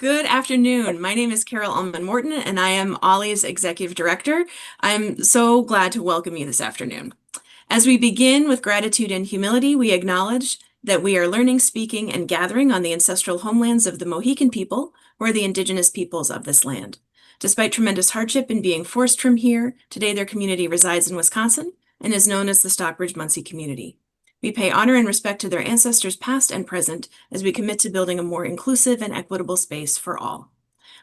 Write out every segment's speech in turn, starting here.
Good afternoon. My name is Carol Ullman Morton, and I am Ollie's Executive Director. I'm so glad to welcome you this afternoon. As we begin with gratitude and humility, we acknowledge that we are learning, speaking, and gathering on the ancestral homelands of the Mohican people, who are the indigenous peoples of this land. Despite tremendous hardship in being forced from here, today their community resides in Wisconsin and is known as the Stockbridge-Munsee community. We pay honor and respect to their ancestors past and present as we commit to building a more inclusive and equitable space for all.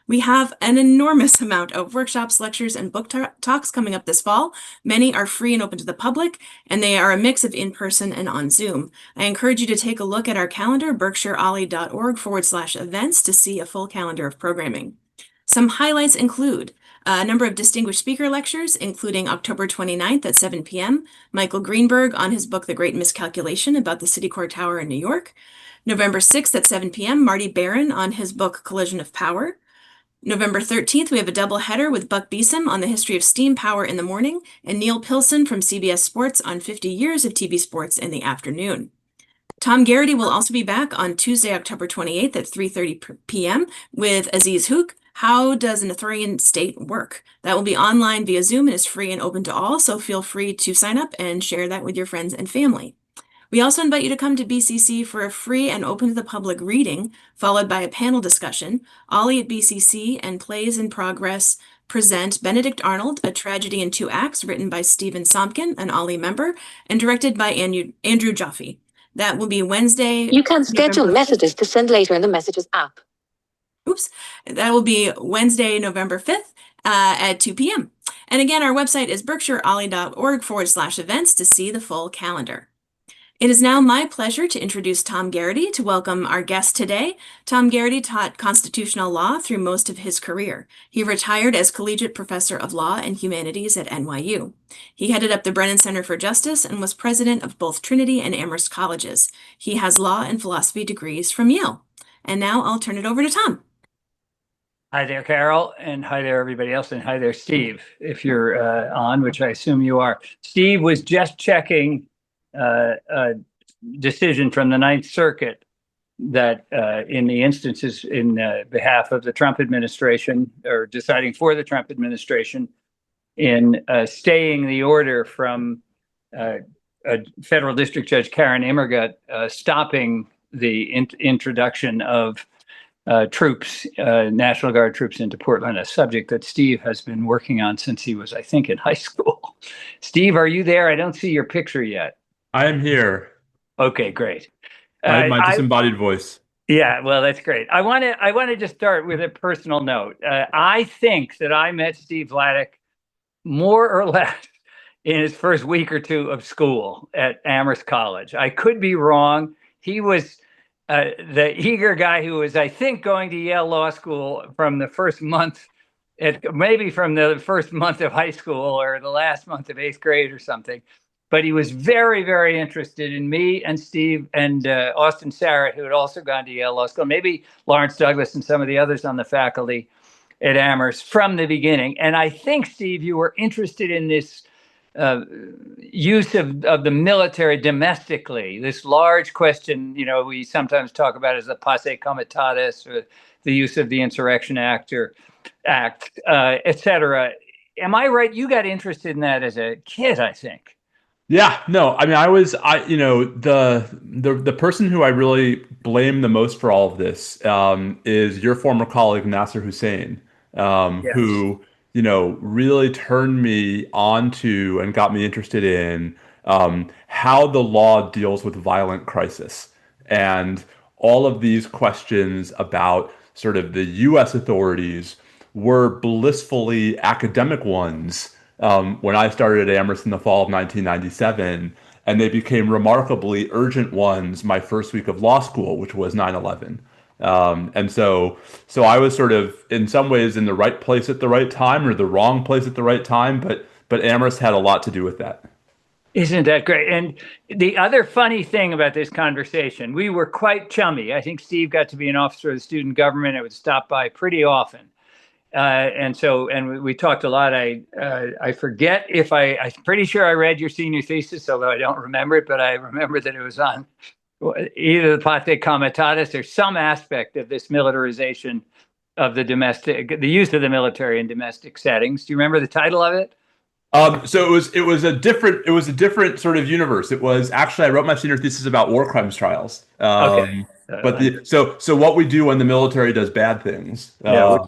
We have an enormous amount of workshops, lectures, and book talks coming up this fall. Many are free and open to the public, and they are a mix of in-person and on Zoom. I encourage you to take a look at our calendar, berkshireollie.org/events, to see a full calendar of programming. Some highlights include a number of distinguished speaker lectures, including October 29th at 7 p.m., Michael Greenberg on his book, The Great Miscalculation, about the City Court Tower in New York. November 6th at 7 p.m., Marty Barron on his book, Collision of Power. November 13th, we have a double header with Buck Beeson on the history of steam power in the morning, and Neil Pilson from CBS Sports on 50 years of TV sports in the afternoon. Tom Gerety will also be back on Tuesday, October 28th at 3:30 p.m. with Aziz Hook. How does an Arthurian state work? That will be online via Zoom and is free and open to all, so feel free to sign up and share that with your friends and family. We also invite you to come to BCC for a free and open to the public reading, followed by a panel discussion. Ollie at BCC and Plays in Progress present Benedict Arnold, A Tragedy in Two Acts, written by Stephen Somkin, an Ollie member, and directed by Andrew Jaffe. That will be Wednesday. You can schedule messages to send later in the Messages app. That will be Wednesday, November 5th at 2 p.m. And again, our website is berkshireollie.org/events to see the full calendar. It is now my pleasure to introduce Tom Gerety to welcome our guest today. Tom Gerety taught constitutional law through most of his career. He retired as collegiate professor of law and humanities at NYU. He headed up the Brennan Center for Justice and was president of both Trinity and Amherst colleges. He has law and philosophy degrees from Yale. And now I'll turn it over to Tom. Hi there, Carol, and hi there, everybody else, and hi there, Steve, if you're on, which I assume you are. Steve was just checking a decision from the Ninth Circuit that in the instances in behalf of the Trump administration, or deciding for the Trump administration, in staying the order from federal district judge Karen Immergut stopping the introduction of troops, National Guard troops into Portland, a subject that Steve has been working on since he was, I think, in high school. Steve, are you there? I don't see your picture yet. I am here. Okay, great. My disembodied voice. Yeah, well, that's great. I want to just start with a personal note. I think that I met Steve Vladeck more or less in his first week or two of school at Amherst College. I could be wrong. He was the eager guy who was, I think, going to Yale Law School from the first month, maybe from the first month of high school or the last month of 8th grade or something. But he was very, very interested in me and Steve and Austin Sarrett, who had also gone to Yale Law School, maybe Lawrence Douglas and some of the others on the faculty at Amherst from the beginning. And I think, Steve, you were interested in this use of the military domestically, this large question, we sometimes talk about as the posse comitatus, or the use of the Insurrection Act, et cetera. Am I right? You got interested in that as a kid, I think. Yeah, no, I mean, the person who I really blame the most for all of this is your former colleague, Nasser Hussain, Yes. who really turned me onto and got me interested in how the law deals with violent crisis. And all of these questions about sort of the U.S. authorities were blissfully academic ones when I started at Amherst in the fall of 1997, and they became remarkably urgent ones my first week of law school, which was 9/11. And so I was sort of in some ways in the right place at the right time, or the wrong place at the right time, but Amherst had a lot to do with that. Isn't that great? And the other funny thing about this conversation, we were quite chummy. I think Steve got to be an officer of the student government. I would stop by pretty often. And we talked a lot. I forget if I'm pretty sure I read your senior thesis, although I don't remember it, but I remember that it was on either the Pate Comitatus or some aspect of this militarization of the use of the military in domestic settings. Do you remember the title of it? So it was a different sort of universe. It was actually, I wrote my senior thesis about war crimes trials. Okay. So what we do when the military does bad things. Yeah.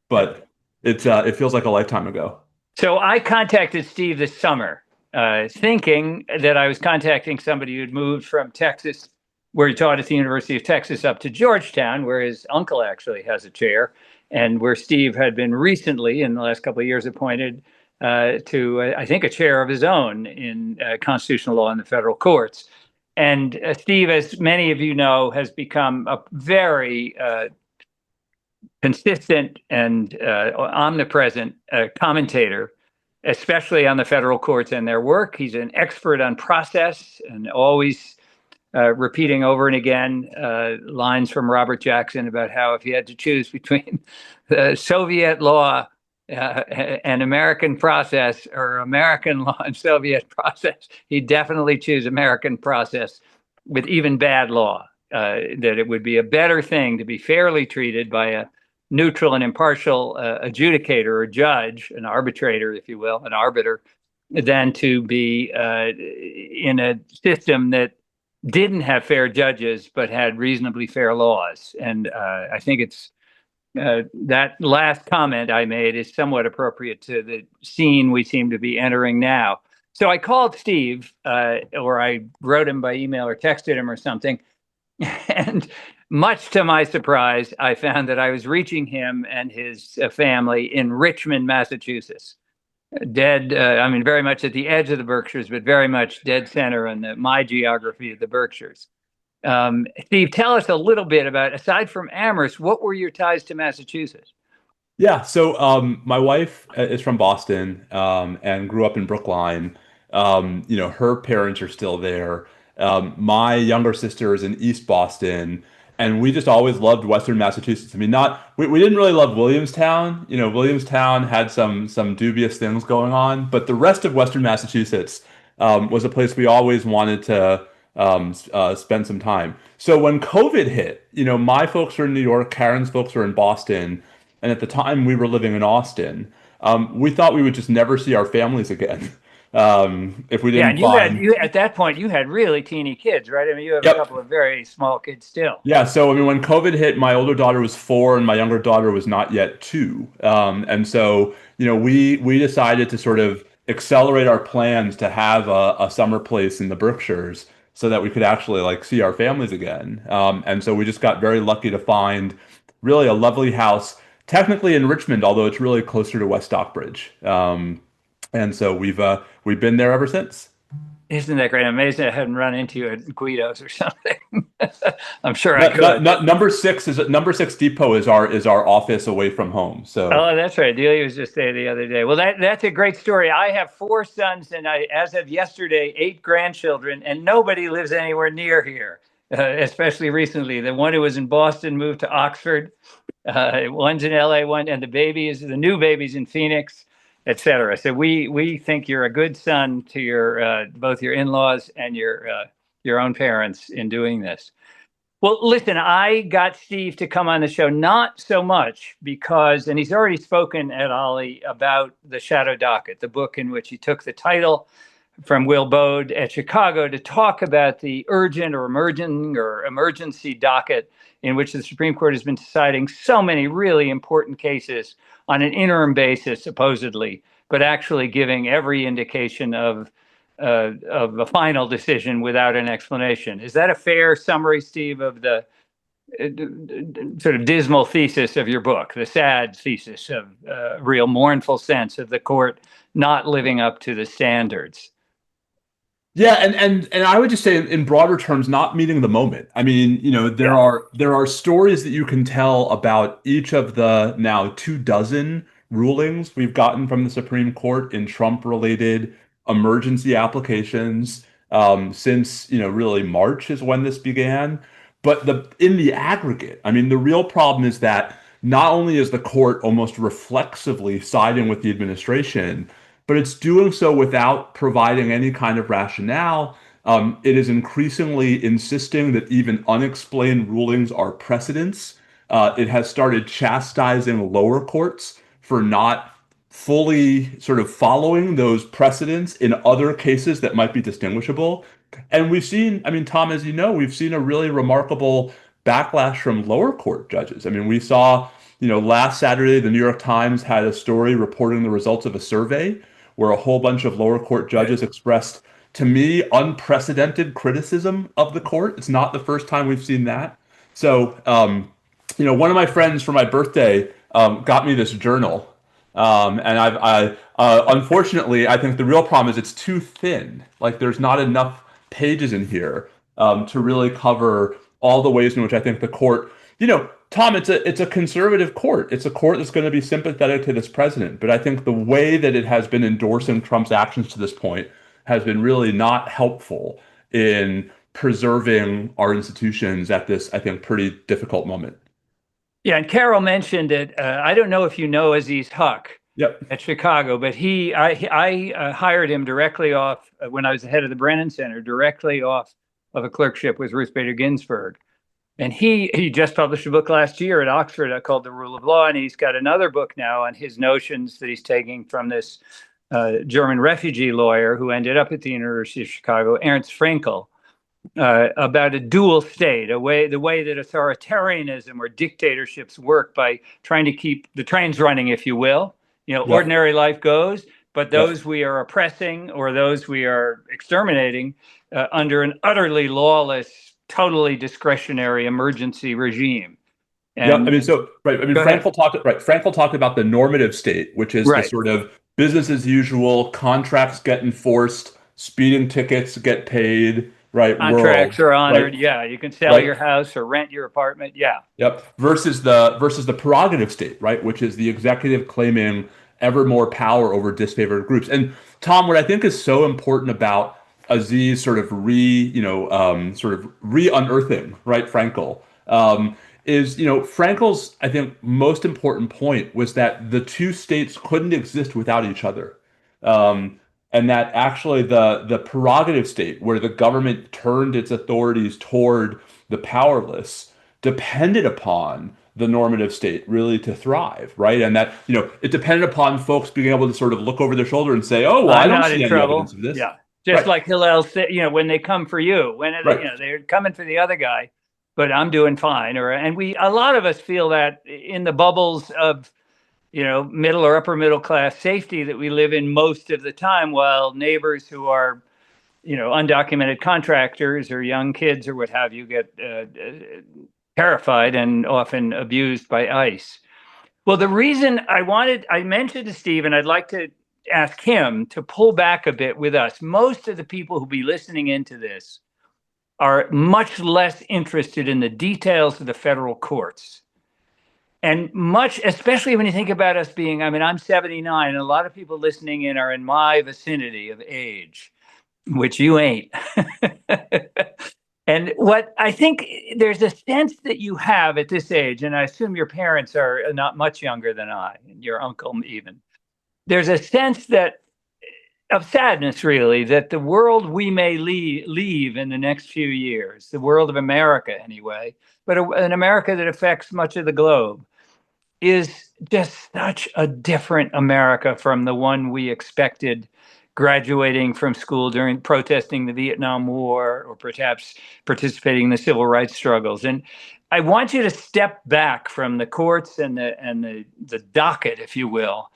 But it feels like a lifetime ago. So I contacted Steve this summer, thinking that I was contacting somebody who'd moved from Texas, where he taught at the University of Texas, up to Georgetown, where his uncle actually has a chair, and where Steve had been recently, in the last couple of years, appointed to, I think, a chair of his own in constitutional law in the federal courts. And Steve, as many of you know, has become a very consistent and omnipresent commentator, especially on the federal courts and their work. He's an expert on process and always repeating over and again lines from Robert Jackson about how if he had to choose between the Soviet law and American process, or American law and Soviet process, he'd definitely choose American process with even bad law, that it would be a better thing to be fairly treated by a neutral and impartial adjudicator or judge, an arbitrator, if you will, an arbiter, than to be in a system that didn't have fair judges but had reasonably fair laws. And I think it's that last comment I made is somewhat appropriate to the scene we seem to be entering now. So I called Steve, or I wrote him by email or texted him or something. And much to my surprise, I found that I was reaching him and his family in Richmond, Massachusetts. Dead, I mean, very much at the edge of the Berkshires, but very much dead center in my geography of the Berkshires. Steve, tell us a little bit about, aside from Amherst, what were your ties to Massachusetts? Yeah, so my wife is from Boston and grew up in Brookline. Her parents are still there. My younger sister is in East Boston, and we just always loved Western Massachusetts. I mean, we didn't really love Williamstown. Williamstown had some dubious things going on, but the rest of Western Massachusetts was a place we always wanted to spend some time. So when COVID hit, my folks were in New York, Karen's folks were in Boston, and at the time we were living in Austin. We thought we would just never see our families again. If we didn't you at that point you had really teeny kids, right? I mean, you have a couple of very small kids still. Yeah, so I mean, when COVID hit, my older daughter was 4 and my younger daughter was not yet 2. And so, we decided to sort of accelerate our plans to have a summer place in the Berkshires so that we could actually see our families again. And so we just got very lucky to find really a lovely house, technically in Richmond, although it's really closer to West Stockbridge. And so we've been there ever since. Isn't that great? Amazing I hadn't run into you at Guido's or something. I'm sure I could. Number 6 Depot is our office away from home. So that's right. Delia was just there the other day. Well, that's a great story. I have 4 sons and as of yesterday, 8 grandchildren, and nobody lives anywhere near here. Especially recently, the one who was in Boston moved to Oxford. One's in LA, and the new baby's in Phoenix, etc. So we think you're a good son to your both your in-laws and your own parents in doing this. Well, listen, I got Steve to come on the show not so much because, and he's already spoken at Ollie about the Shadow Docket, the book in which he took the title from Will Bode at Chicago to talk about the urgent or emerging or emergency docket in which the Supreme Court has been deciding so many really important cases on an interim basis, supposedly, but actually giving every indication of a final decision without an explanation. Is that a fair summary, Steve, of the sort of dismal thesis of your book, the sad thesis of real mournful sense of the court not living up to the standards? Yeah, and I would just say in broader terms, not meeting the moment. I mean, there are stories that you can tell about each of the now 24 rulings we've gotten from the Supreme Court in Trump-related emergency applications since really March is when this began. But in the aggregate, I mean, the real problem is that not only is the court almost reflexively siding with the administration, but it's doing so without providing any kind of rationale. It is increasingly insisting that even unexplained rulings are precedents. It has started chastising lower courts for not fully sort of following those precedents in other cases that might be distinguishable. And we've seen, I mean, Tom, as you know, we've seen a really remarkable backlash from lower court judges. I mean, we saw, last Saturday, the New York Times had a story reporting the results of a survey where a whole bunch of lower court judges expressed, to me, unprecedented criticism of the court. It's not the first time we've seen that. So, one of my friends for my birthday got me this journal. And unfortunately, I think the real problem is it's too thin. Like there's not enough pages in here to really cover all the ways in which I think the court, Tom, it's a conservative court. It's a court that's going to be sympathetic to this president. But I think the way that it has been endorsing Trump's actions to this point has been really not helpful in preserving our institutions at this, I think, pretty difficult moment. Yeah, and Carol mentioned it. I don't know if you know Aziz Huq Yep. at Chicago, but I hired him directly off when I was the head of the Brennan Center, directly off of a clerkship with Ruth Bader Ginsburg. And he just published a book last year at Oxford called The Rule of Law, and he's got another book now on his notions that he's taking from this German refugee lawyer who ended up at the University of Chicago, Ernst Fraenkel, about a dual state, the way that authoritarianism or dictatorships work by trying to keep the trains running, if you will. Ordinary life goes, but those we are oppressing or those we are exterminating under an utterly lawless, totally discretionary emergency regime. And, I mean, Fraenkel talked about the normative state, which is the sort of business as usual, contracts get enforced, speeding tickets get paid, right? Contracts are honored. Right? Yeah, you can sell your house or rent your apartment. Yeah. Yep. Versus the prerogative state, right? Which is the executive claiming ever more power over disfavored groups. And Tom, what I think is so important about Aziz sort of re-unearthing, right, Fraenkel, is, Frankel's, I think, most important point was that the two states couldn't exist without each other. And that actually the prerogative state, where the government turned its authorities toward the powerless, depended upon the normative state really to thrive, right? And that, it depended upon folks being able to sort of look over their shoulder and say, oh, well, I don't see any evidence of this. Yeah. Just like Hillel said, when they come for you, when they're coming for the other guy, but I'm doing fine. And a lot of us feel that in the bubbles of, middle or upper middle class safety that we live in most of the time, while neighbors who are, undocumented contractors or young kids or what have you get terrified and often abused by ICE. Well, the reason I mentioned to Steve, and I'd like to ask him to pull back a bit with us. Most of the people who'll be listening into this are much less interested in the details of the federal courts. And especially when you think about us being, I'm 79, and a lot of people listening in are in my vicinity of age, which you ain't. And what I think there's a sense that you have at this age, and I assume your parents are not much younger than I, and your uncle even. There's a sense of sadness, really, that the world we may leave in the next few years, the world of America anyway, but an America that affects much of the globe, is just such a different America from the one we expected graduating from school during protesting the Vietnam War or perhaps participating in the civil rights struggles. And I want you to step back from the courts and the docket, if you will,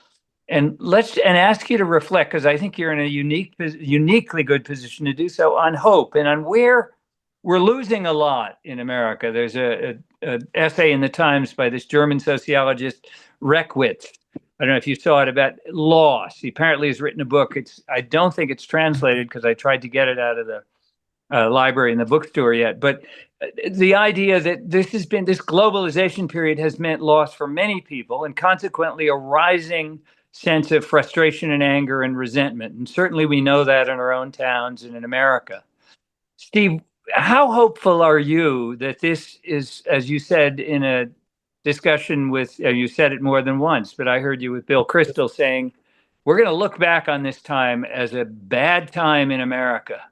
and ask you to reflect, because I think you're in a uniquely good position to do so, on hope and on where we're losing a lot in America. There's a essay in the Times by this German sociologist Reckwitz. I don't know if you saw it, about loss. He apparently has written a book. I don't think it's translated because I tried to get it out of the library in the bookstore yet. But the idea that this globalization period has meant loss for many people, and consequently a rising sense of frustration and anger and resentment. And certainly we know that in our own towns and in America. Steve, how hopeful are you that this is, as you said in a discussion with, you said it more than once, but I heard you with Bill Kristol saying, we're going to look back on this time as a bad time in America.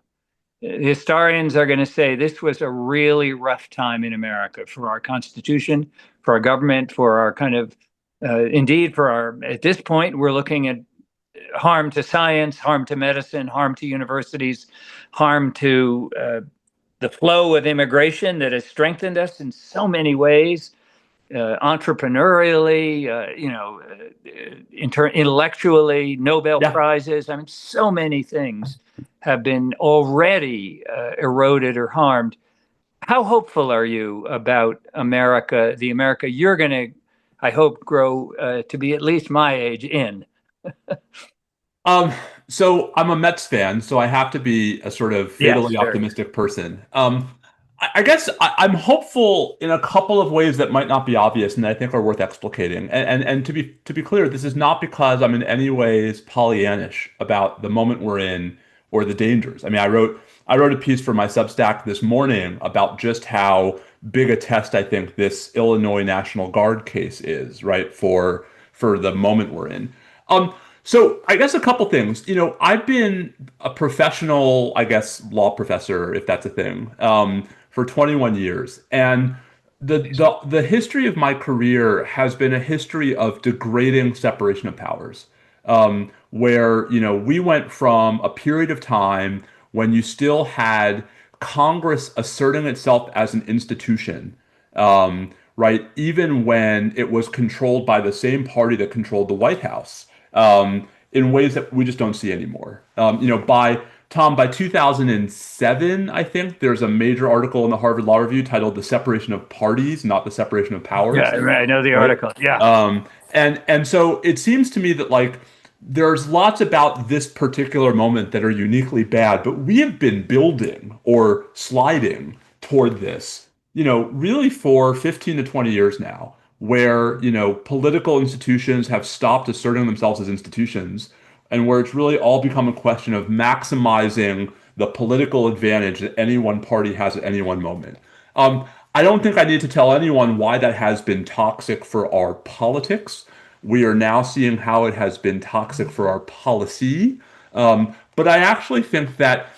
historians are going to say this was a really rough time in America for our Constitution, for our government, for our kind of, indeed, for our, at this point, we're looking at harm to science, harm to medicine, harm to universities, harm to the flow of immigration that has strengthened us in so many ways, entrepreneurially, intellectually, Nobel Yeah. Prizes. I mean, so many things have been already eroded or harmed. How hopeful are you about America, the America you're going to, I hope, grow to be at least my age in? Um, so I'm a Mets fan, so I have to be a sort of Yes, fatally sir. optimistic person. I guess I'm hopeful in a couple of ways that might not be obvious and I think are worth explicating. And to be clear, this is not because I'm in any ways Pollyannish about the moment we're in or the dangers. I mean, I wrote a piece for my Substack this morning about just how big a test I think this Illinois National Guard case is, right, for the moment we're in. Um, so I guess a couple things. I've been a professional, I guess, law professor, if that's a thing, for 21 years, and the history of my career has been a history of degrading separation of powers, where we went from a period of time when you still had Congress asserting itself as an institution, right, even when it was controlled by the same party that controlled the White House, in ways that we just don't see anymore. By 2007, I think there's a major article in the Harvard Law Review titled "The Separation of Parties, Not the Separation of Powers." Yeah, right. I know the Right? article. Yeah. And so it seems to me that like there's lots about this particular moment that are uniquely bad, but we have been building or sliding toward this, really for 15 to 20 years now, where, political institutions have stopped asserting themselves as institutions and where it's really all become a question of maximizing the political advantage that any one party has at any one moment. I don't think I need to tell anyone why that has been toxic for our politics. We are now seeing how it has been toxic for our policy. But I actually think that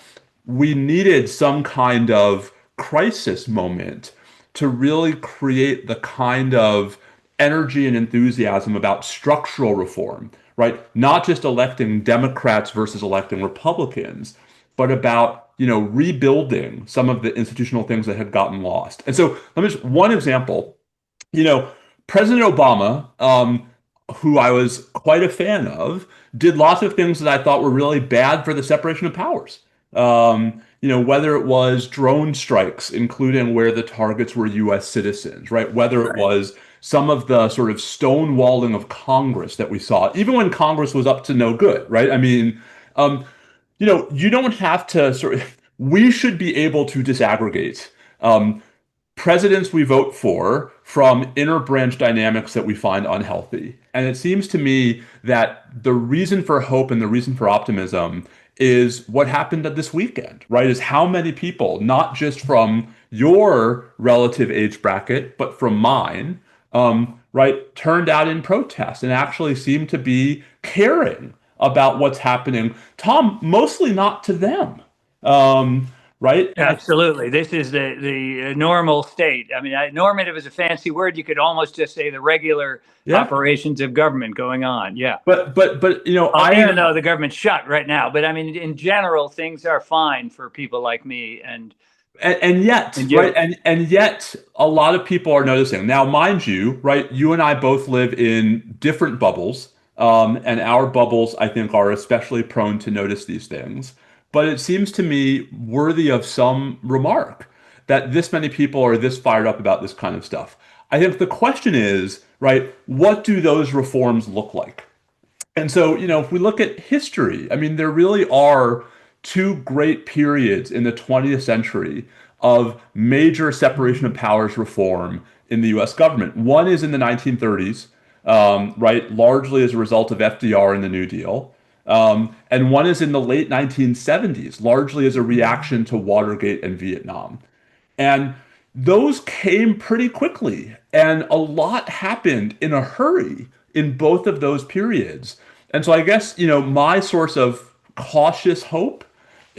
we needed some kind of crisis moment to really create the kind of energy and enthusiasm about structural reform, right? Not just electing Democrats versus electing Republicans, but about, rebuilding some of the institutional things that had gotten lost. And so let me just one example, you know, President Obama, who I was quite a fan of, did lots of things that I thought were really bad for the separation of powers. Whether it was drone strikes, including where the targets were U.S. citizens, right? Whether it Right. was some of the sort of stonewalling of Congress that we saw, even when Congress was up to no good, right? I mean, you don't have to we should be able to disaggregate presidents we vote for from inner branch dynamics that we find unhealthy. And it seems to me that the reason for hope and the reason for optimism is what happened at this weekend, right? Is how many people, not just from your relative age bracket, but from mine, right, turned out in protest and actually seemed to be caring about what's happening. Tom, mostly not to them. Right? Absolutely. This is the normal state. I mean, normative is a fancy word. You could almost just say the regular Yeah. operations of government going on. Yeah. But I Even am though the government's shut right now. But I mean, in general, things are fine for people like me and yet, and right, you. and yet a lot of people are noticing. Now, mind you, right, you and I both live in different bubbles. And our bubbles, I think, are especially prone to notice these things. But it seems to me worthy of some remark that this many people are this fired up about this kind of stuff. I think the question is, right, what do those reforms look like? And so, if we look at history, I mean, there really are two great periods in the 20th century of major separation of powers reform in the US government. One is in the 1930s, right, largely as a result of FDR and the New Deal. And one is in the late 1970s, largely as a reaction to Watergate and Vietnam. And those came pretty quickly, and a lot happened in a hurry in both of those periods. And so I guess, my source of cautious hope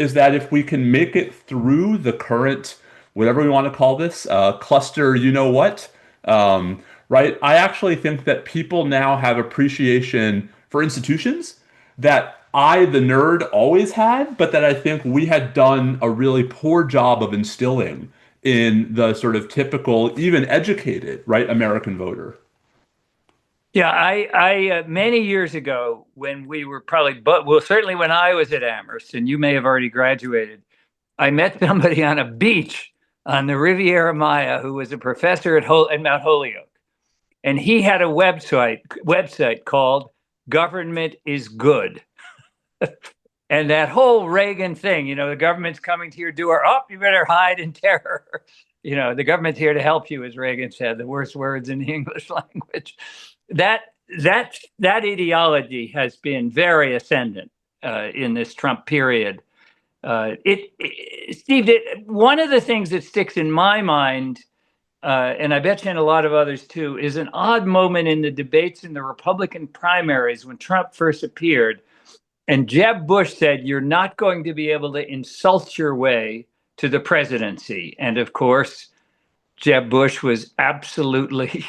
is that if we can make it through the current, whatever we want to call this, cluster, you know what, right? I actually think that people now have appreciation for institutions that I, the nerd, always had, but that I think we had done a really poor job of instilling in the sort of typical, even educated, right, American voter. Yeah, I many years ago when we were certainly when I was at Amherst, and you may have already graduated, I met somebody on a beach on the Riviera Maya who was a professor at Mount Holyoke, and he had a website called "Government is Good." And that whole Reagan thing, the government's coming to your door. Oh, you better hide in terror. The government's here to help you, as Reagan said, the worst words in the English language. That ideology has been very ascendant in this Trump period. Steve, one of the things that sticks in my mind, and I bet you in a lot of others too, is an odd moment in the debates in the Republican primaries when Trump first appeared. And Jeb Bush said, "You're not going to be able to insult your way to the presidency." And of course, Jeb Bush was absolutely,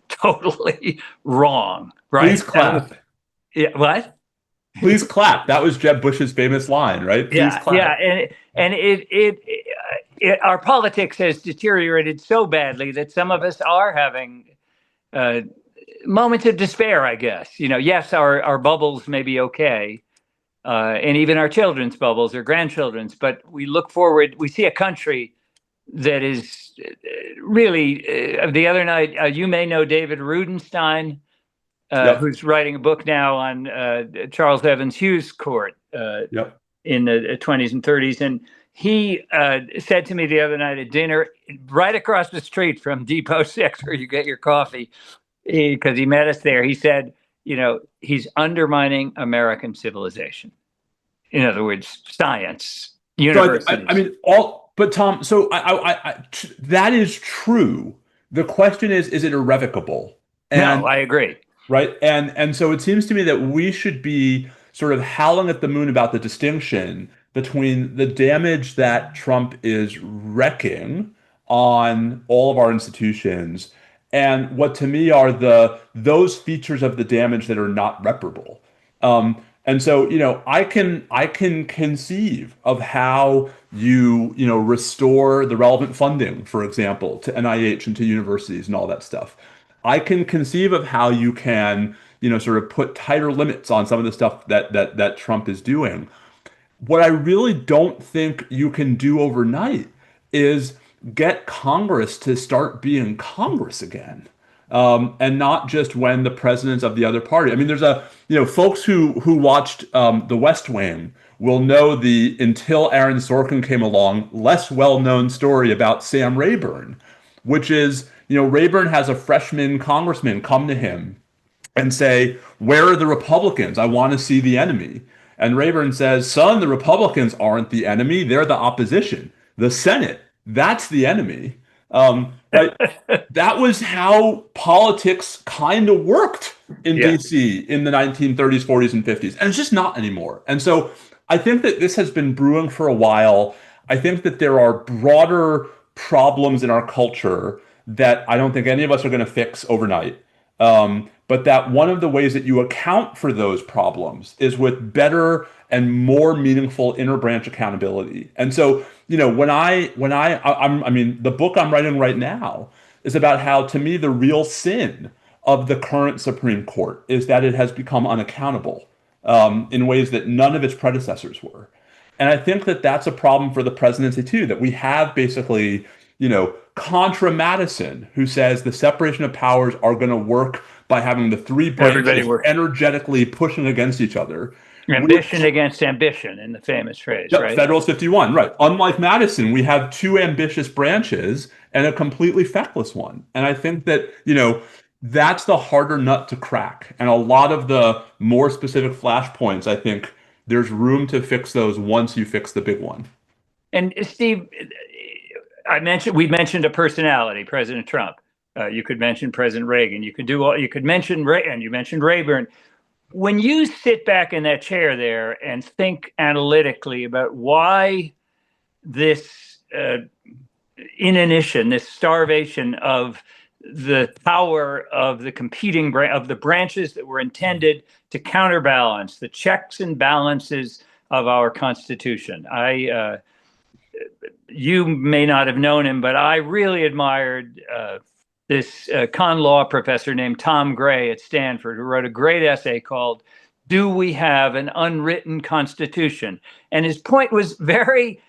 totally wrong. Right? Please clap. Yeah. What? Please clap. That was Jeb Bush's famous line, right? Please clap. Yeah. And our politics has deteriorated so badly that some of us are having moments of despair, I guess. Yes, our bubbles may be okay, and even our children's bubbles or grandchildren's, but we look forward, we see a country that is really, the other night, you may know David Rudenstein, Yep. who's writing a book now on Charles Evans Hughes Court Yep. in the 20s and 30s. And he said to me the other night at dinner, right across the street from Depot 6, where you get your coffee, because he met us there, he said, he's undermining American civilization. In other words, science, universities. So I mean, but Tom, so that is true. The question is it irrevocable? No, I agree. Right. And so it seems to me that we should be sort of howling at the moon about the distinction between the damage that Trump is wrecking on all of our institutions and what to me are those features of the damage that are not reparable. And so, I can conceive of how you restore the relevant funding, for example, to NIH and to universities and all that stuff. I can conceive of how you can, sort of put tighter limits on some of the stuff that Trump is doing. What I really don't think you can do overnight is get Congress to start being Congress again. And not just when the president's of the other party. I mean, there's folks who watched The West Wing will know the until Aaron Sorkin came along less well-known story about Sam Rayburn, which is, Rayburn has a freshman congressman come to him and say, "Where are the Republicans? I want to see the enemy." And Rayburn says, "Son, the Republicans aren't the enemy. They're the opposition. The Senate, that's the enemy." Right? That was how politics kind of worked in DC in the 1930s, 40s, and 50s. And it's just not anymore. And so I think that this has been brewing for a while. I think that there are broader problems in our culture that I don't think any of us are going to fix overnight. But that one of the ways that you account for those problems is with better and more meaningful interbranch accountability. And so, I mean, the book I'm writing right now is about how, to me, the real sin of the current Supreme Court is that it has become unaccountable in ways that none of its predecessors were. And I think that that's a problem for the presidency too, that we have basically, Contra Madison, who says the separation of powers are going to work by having the three branches energetically pushing against each other. Ambition against ambition, in the famous phrase, right? Federalist 51, right. Unlike Madison, we have two ambitious branches and a completely feckless one. And I think that, that's the harder nut to crack. And a lot of the more specific flashpoints, I think there's room to fix those once you fix the big one. And Steve, we mentioned a personality, President Trump. You could mention President Reagan. You could mention Ray, and you mentioned Rayburn. when you sit back in that chair there and think analytically about why this inanition, this starvation of the power of the competing of the branches that were intended to counterbalance the checks and balances of our Constitution. You may not have known him, but I really admired this con law professor named Tom Gray at Stanford, who wrote a great essay called "Do We Have an Unwritten Constitution?" And his point was very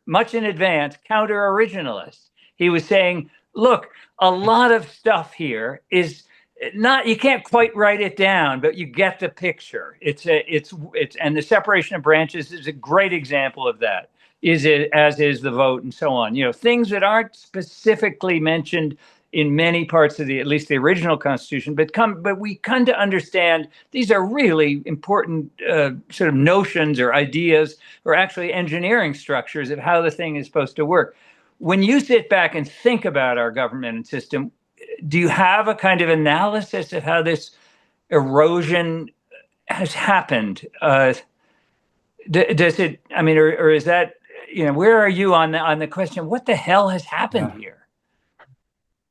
much in advance, counter originalist. He was saying, look, a lot of stuff here is not, you can't quite write it down, but you get the picture. And the separation of branches is a great example of that. As is the vote and so on. Things that aren't specifically mentioned in many parts of at least the original Constitution, but we come to understand these are really important sort of notions or ideas or actually engineering structures of how the thing is supposed to work. When you sit back and think about our government and system, do you have a kind of analysis of how this erosion has happened? Does it? I mean, or is that? Where are you on the question? What the hell has happened here?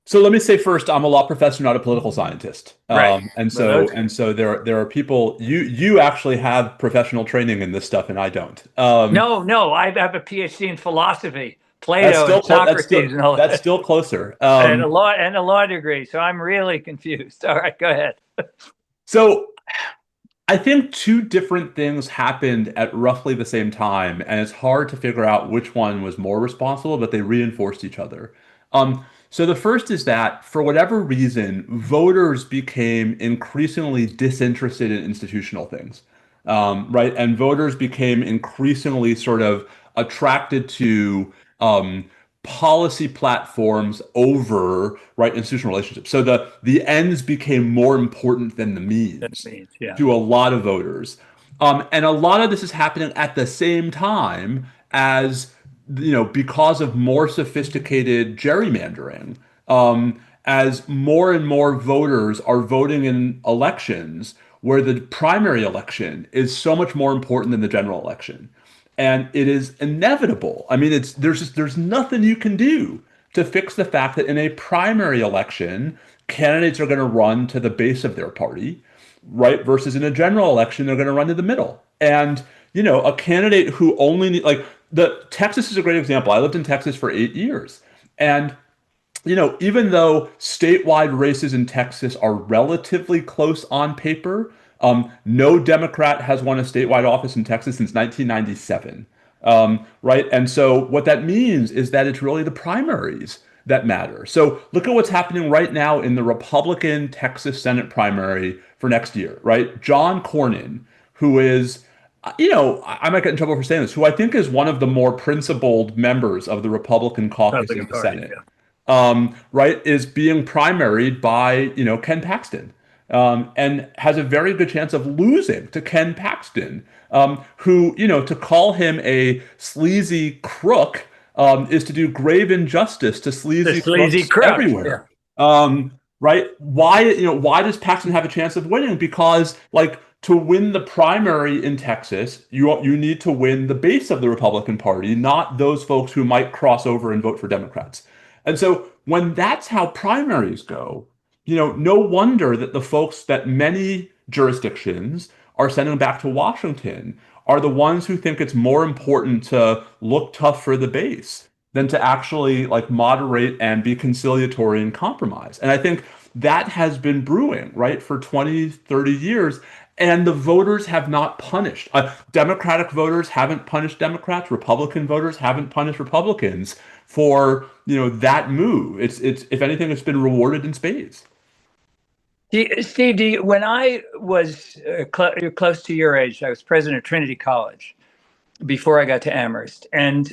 So let me say first, I'm a law professor, not a political scientist. Right. And so there are people. You actually have professional training in this stuff, and I don't. No, I have a PhD in philosophy, Plato, and Socrates, and all that. That's still closer. And a law degree. So I'm really confused. All right, go ahead. So I think two different things happened at roughly the same time, and it's hard to figure out which one was more responsible, but they reinforced each other. So the first is that, for whatever reason, voters became increasingly disinterested in institutional things, right? And voters became increasingly sort of attracted to policy platforms over institutional relationships. So the ends became more important than the means to a lot of voters. And a lot of this is happening at the same time as, because of more sophisticated gerrymandering, as more and more voters are voting in elections where the primary election is so much more important than the general election. And it is inevitable. I mean, there's nothing you can do to fix the fact that in a primary election, candidates are going to run to the base of their party, right? Versus in a general election, they're going to run to the middle. And, a candidate who only Texas is a great example. I lived in Texas for 8 years. And, even though statewide races in Texas are relatively close on paper, no Democrat has won a statewide office in Texas since 1997, right? And so what that means is that it's really the primaries that matter. So look at what's happening right now in the Republican Texas Senate primary for next year, right? John Cornyn, who is, I might get in trouble for saying this, who I think is one of the more principled members of the Republican caucus in the Senate, right, is being primaried by, Ken Paxton. And has a very good chance of losing to Ken Paxton, who, to call him a sleazy crook is to do grave injustice to sleazy crooks everywhere. Yeah. Right? Why does Paxton have a chance of winning? Because, to win the primary in Texas, you need to win the base of the Republican Party, not those folks who might cross over and vote for Democrats. And so when that's how primaries go, no wonder that the folks that many jurisdictions are sending back to Washington are the ones who think it's more important to look tough for the base than to actually moderate and be conciliatory and compromise. And I think that has been brewing, right, for 20, 30 years. And the voters have not punished. Democratic voters haven't punished Democrats. Republican voters haven't punished Republicans for, that move. It's if anything, it's been rewarded in spades. Steve, when I was close to your age, I was president of Trinity College before I got to Amherst, and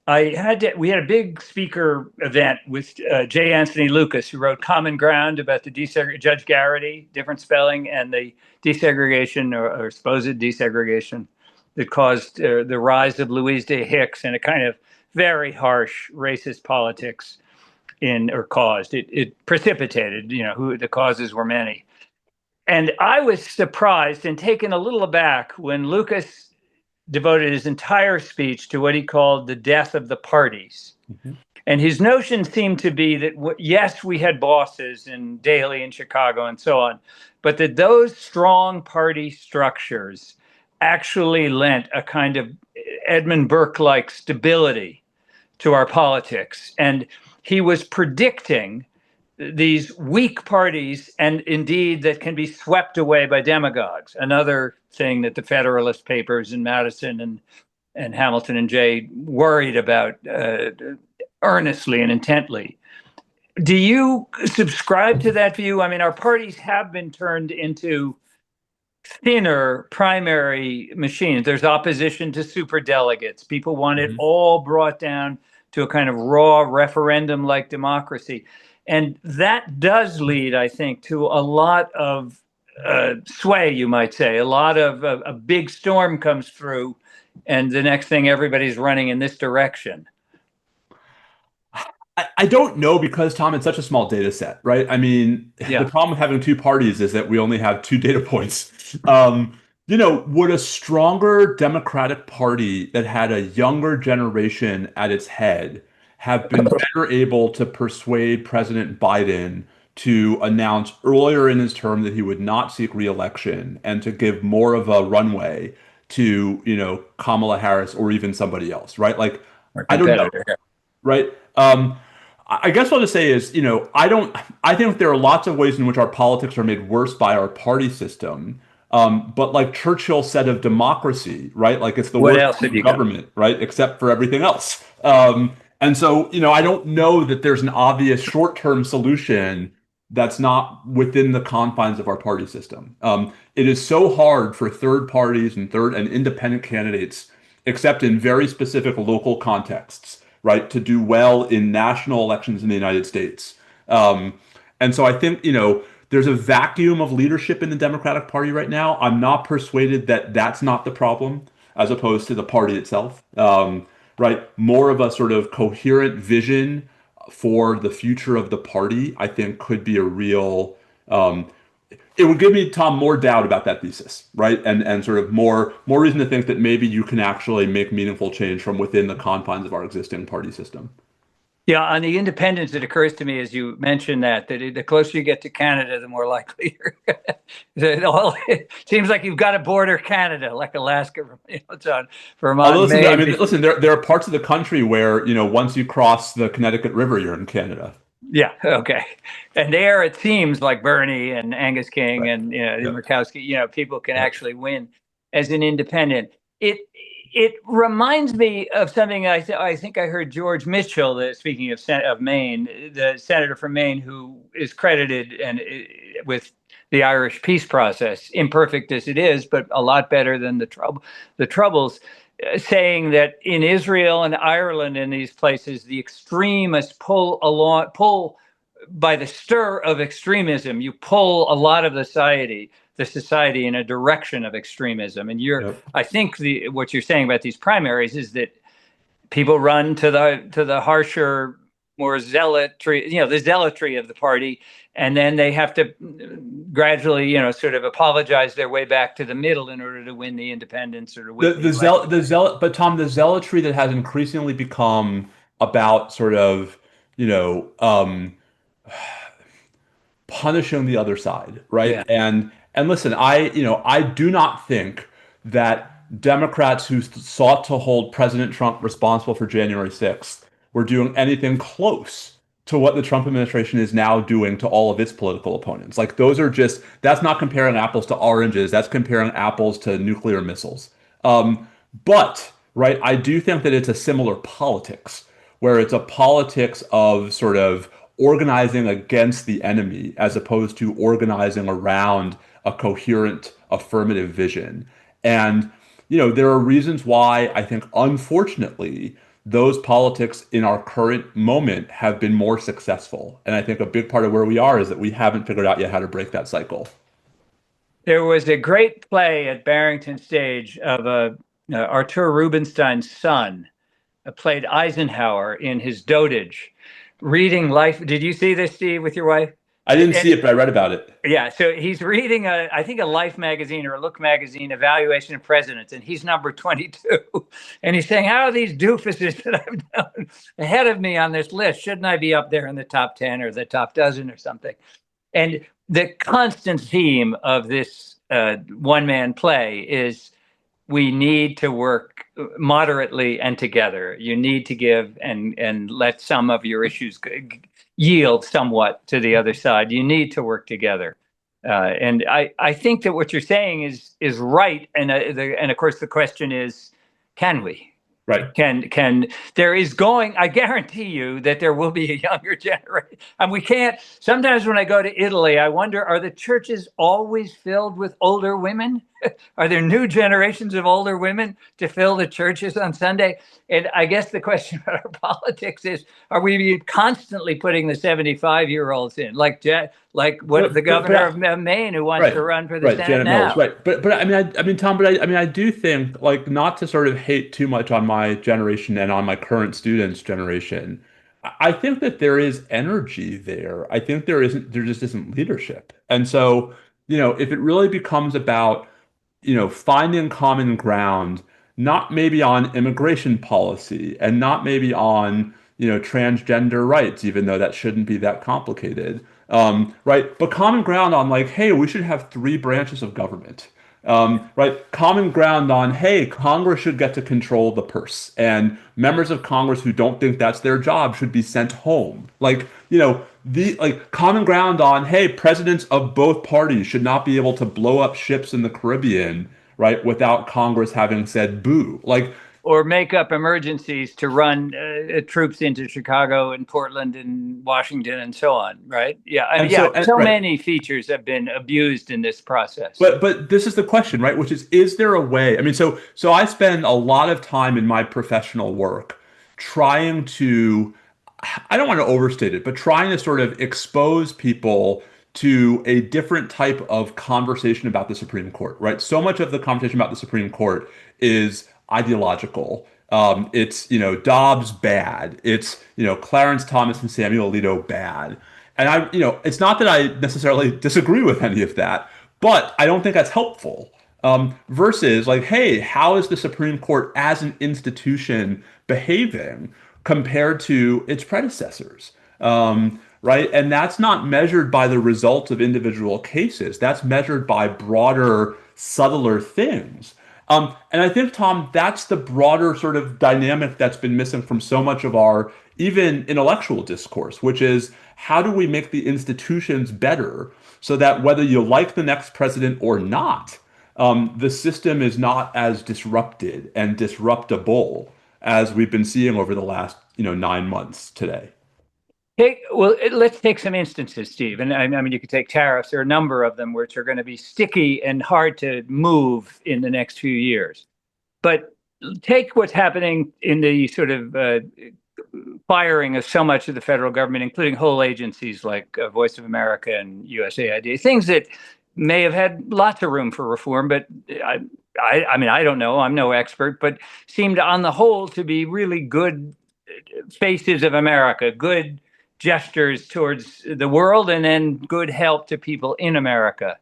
we had a big speaker event with J. Anthony Lucas, who wrote Common Ground about the Judge Gerety, different spelling, and the desegregation or supposed desegregation that caused the rise of Louise Day Hicks and a kind of very harsh racist politics caused. It precipitated, who the causes were many. And I was surprised and taken a little aback when Lucas devoted his entire speech to what he called the death of the parties. Mhm. And his notion seemed to be that, yes, we had bosses in Daley and Chicago and so on, but that those strong party structures actually lent a kind of Edmund Burke-like stability to our politics. And he was predicting these weak parties, and indeed that can be swept away by demagogues. Another thing that the Federalist Papers and Madison and Hamilton and Jay worried about earnestly and intently. Do you subscribe to that view? I mean, our parties have been turned into thinner primary machines. There's opposition to superdelegates. People want it all brought down to a kind of raw referendum-like democracy. And that does lead, I think, to a lot of sway, you might say. A lot of a big storm comes through, and the next thing everybody's running in this direction. I don't know, because, Tom, it's such a small data set, right? I mean, Yeah. the problem with having two parties is that we only have two data points. Would a stronger Democratic Party that had a younger generation at its head have been better able to persuade President Biden to announce earlier in his term that he would not seek re-election and to give more of a runway to, Kamala Harris or even somebody else, right? Like, I don't know, right? I guess what I'll just say is, I think there are lots of ways in which our politics are made worse by our party system. But like Churchill said of democracy, right? Like, it's the worst kind of government, right? Except for everything else. And so, I don't know that there's an obvious short-term solution that's not within the confines of our party system. It is so hard for third parties and independent candidates, except in very specific local contexts, right, to do well in national elections in the United States. And so I think, there's a vacuum of leadership in the Democratic Party right now. I'm not persuaded that that's not the problem, as opposed to the party itself. Right? More of a sort of coherent vision for the future of the party, I think, could be a real. It would give me, Tom, more doubt about that thesis, right? And sort of more reason to think that maybe you can actually make meaningful change from within the confines of our existing party system. Yeah, on the independence, it occurs to me as you mentioned that the closer you get to Canada, the more likely you're. It seems like you've got to border Canada, like Alaska, it's on Vermont. Listen, there are parts of the country where, once you cross the Connecticut River, you're in Canada. Yeah. Okay. And there it seems like Bernie and Angus King and Murkowski, people can actually win as an independent. It reminds me of something I think I heard George Mitchell, speaking of Maine, the senator from Maine, who is credited with the Irish peace process, imperfect as it is, but a lot better than the Troubles. Saying that in Israel and Ireland, in these places, the extremists pull by the stir of extremism. You pull a lot of the society in a direction of extremism. And I think what you're saying about these primaries is that people run to the harsher, more zealotry, the zealotry of the party, and then they have to gradually, sort of apologize their way back to the middle in order to win the independence or to win but Tom, the zealotry that has increasingly become about sort of, punishing the other side, right? Yeah. And listen, I do not think that Democrats who sought to hold President Trump responsible for January 6th were doing anything close to what the Trump administration is now doing to all of its political opponents. Like, that's not comparing apples to oranges. That's comparing apples to nuclear missiles. But, right, I do think that it's a similar politics, where it's a politics of sort of organizing against the enemy as opposed to organizing around a coherent affirmative vision. And, there are reasons why I think, unfortunately, those politics in our current moment have been more successful. And I think a big part of where we are is that we haven't figured out yet how to break that cycle. There was a great play at Barrington Stage of Artur Rubinstein's son, played Eisenhower in his dotage, reading life. Did you see this, Steve, with your wife? I didn't see it, but I read about it. Yeah, so he's reading I think a Life magazine or a Look magazine evaluation of presidents, and he's number 22. And he's saying, how are these doofuses that I've known ahead of me on this list? Shouldn't I be up there in the top 10 or the top dozen or something? And the constant theme of this one-man play is we need to work moderately and together. You need to give and let some of your issues yield somewhat to the other side. You need to work together. And I think that what you're saying is right. And of course, the question is, can we? Right. Can there is going, I guarantee you that there will be a younger generation. And we can't, sometimes when I go to Italy, I wonder, are the churches always filled with older women? Are there new generations of older women to fill the churches on Sunday? And I guess the question about our politics is, are we constantly putting the 75-year-olds in, like the governor of Maine who wants to run for the Senate Janet now? Mills, right? But I mean, Tom, but I do think, like, not to sort of hate too much on my generation and on my current students' generation. I think that there is energy there. I think there just isn't leadership. And so, if it really becomes about finding common ground, not maybe on immigration policy and not maybe on, transgender rights, even though that shouldn't be that complicated, right? But common ground on, like, hey, we should have 3 branches of government, right? Common ground on, hey, Congress should get to control the purse, and members of Congress who don't think that's their job should be sent home. Like, common ground on, hey, presidents of both parties should not be able to blow up ships in the Caribbean, right, without Congress having said boo. Or make up emergencies to run troops into Chicago and Portland and Washington and so on, right? Yeah, I mean, so many features have been abused in this process. But this is the question, right? Which is there a way? I mean, so I spend a lot of time in my professional work trying to, I don't want to overstate it, but trying to sort of expose people to a different type of conversation about the Supreme Court, right? So much of the conversation about the Supreme Court is ideological. It's, Dobbs bad. It's, Clarence Thomas and Samuel Alito bad. And it's not that I necessarily disagree with any of that, but I don't think that's helpful. Versus, like, hey, how is the Supreme Court as an institution behaving compared to its predecessors? Right? And that's not measured by the results of individual cases. That's measured by broader, subtler things. And I think, Tom, that's the broader sort of dynamic that's been missing from so much of our even intellectual discourse, which is, how do we make the institutions better so that whether you like the next president or not, the system is not as disrupted and disruptable as we've been seeing over the last 9 months today. Let's take some instances, Steve. And I mean, you could take tariffs. There are a number of them which are going to be sticky and hard to move in the next few years. But take what's happening in the sort of firing of so much of the federal government, including whole agencies like Voice of America and USAID, things that may have had lots of room for reform, but I mean, I don't know, I'm no expert, but seemed on the whole to be really good faces of America, good gestures towards the world, and then good help to people in America,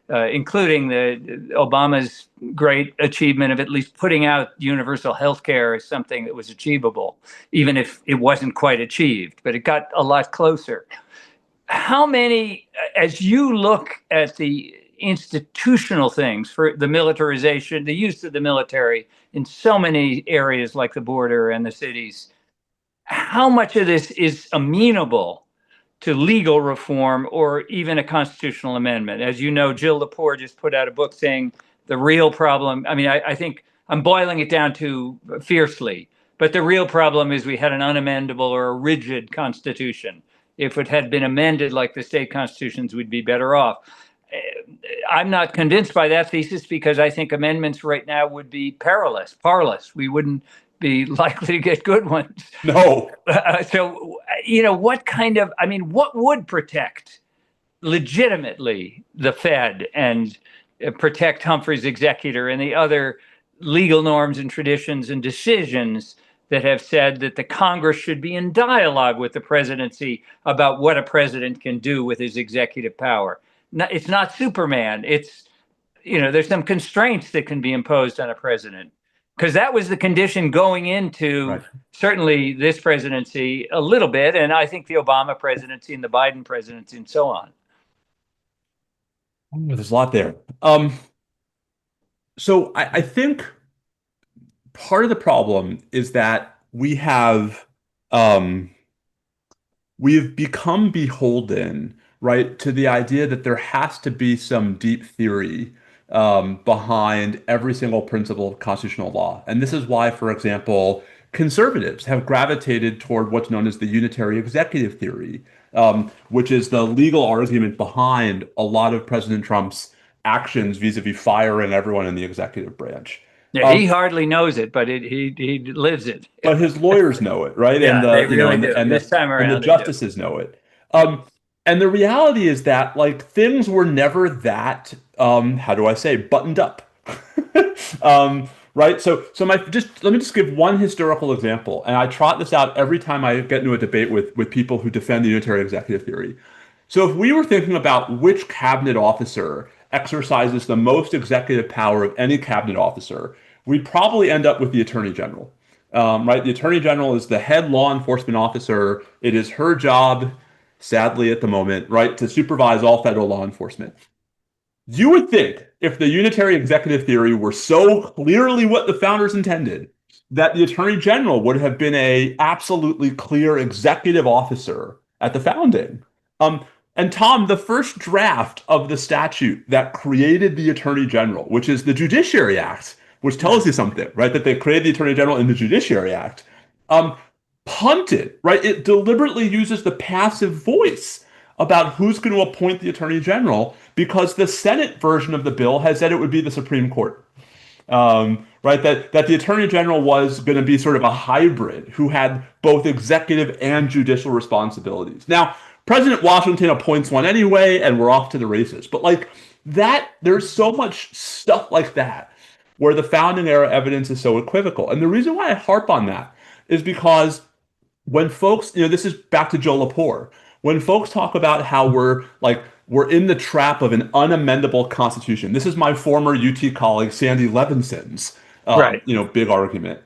including Obama's great achievement of at least putting out universal health care as something that was achievable, even if it wasn't quite achieved, but it got a lot closer. How many, as you look at the institutional things for the militarization, the use of the military in so many areas like the border and the cities, how much of this is amenable to legal reform or even a constitutional amendment? As you know, Jill Lepore just put out a book saying the real problem, I mean, I think I'm boiling it down to fiercely, but the real problem is we had an unamendable or a rigid constitution. If it had been amended like the state constitutions, we'd be better off. I'm not convinced by that thesis because I think amendments right now would be parlous. We wouldn't be likely to get good ones. No. So, what would protect legitimately the Fed and protect Humphrey's executor and the other legal norms and traditions and decisions that have said that the Congress should be in dialogue with the presidency about what a president can do with his executive power. It's not Superman. It's, there's some constraints that can be imposed on a president, because that was the condition going into certainly this presidency a little bit, and I think the Obama presidency and the Biden presidency and so on. There's a lot there. So I think part of the problem is that we've become beholden, right, to the idea that there has to be some deep theory behind every single principle of constitutional law. And this is why, for example, conservatives have gravitated toward what's known as the unitary executive theory, which is the legal argument behind a lot of President Trump's actions vis-a-vis firing everyone in the executive branch. Yeah, he hardly knows it, but he lives it. But his lawyers know it, right? Yeah, And they really do. This time around, and the justices know it. And the reality is that, like, things were never that, how do I say, buttoned up. Right? So let me just give one historical example, and I trot this out every time I get into a debate with people who defend the unitary executive theory. So if we were thinking about which cabinet officer exercises the most executive power of any cabinet officer, we'd probably end up with the Attorney General. Right? The Attorney General is the head law enforcement officer. It is her job, sadly at the moment, right, to supervise all federal law enforcement. You would think, if the unitary executive theory were so clearly what the founders intended, that the Attorney General would have been a absolutely clear executive officer at the founding. And Tom, the first draft of the statute that created the Attorney General, which is the Judiciary Act, which tells you something, right, that they created the Attorney General in the Judiciary Act, punted, right? It deliberately uses the passive voice about who's going to appoint the Attorney General, because the Senate version of the bill has said it would be the Supreme Court. Right? That the Attorney General was going to be sort of a hybrid who had both executive and judicial responsibilities. Now, President Washington appoints one anyway, and we're off to the races. But like that, there's so much stuff like that where the founding era evidence is so equivocal. And the reason why I harp on that is because when folks, this is back to Joe Lepore, when folks talk about how we're in the trap of an unamendable constitution. This is my former UT colleague Sandy Levinson's big argument.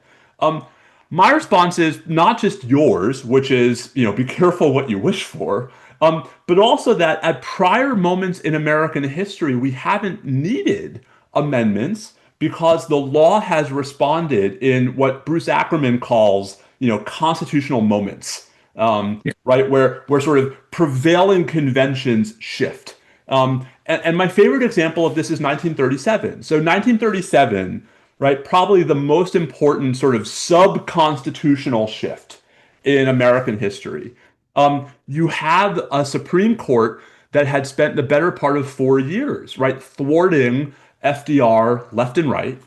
My response is not just yours, which is, be careful what you wish for, but also that at prior moments in American history, we haven't needed amendments because the law has responded in what Bruce Ackerman calls, constitutional moments, right? Where sort of prevailing conventions shift. And my favorite example of this is 1937. So 1937, right, probably the most important sort of sub-constitutional shift in American history. You have a Supreme Court that had spent the better part of 4 years, right, thwarting FDR left and right,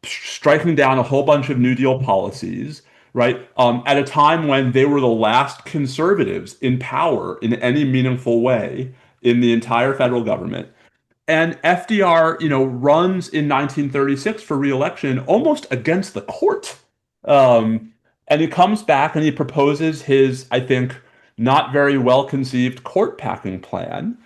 striking down a whole bunch of New Deal policies, right, at a time when they were the last conservatives in power in any meaningful way in the entire federal government. And FDR, runs in 1936 for re-election almost against the court. And he comes back and he proposes his, I think, not very well-conceived court packing plan,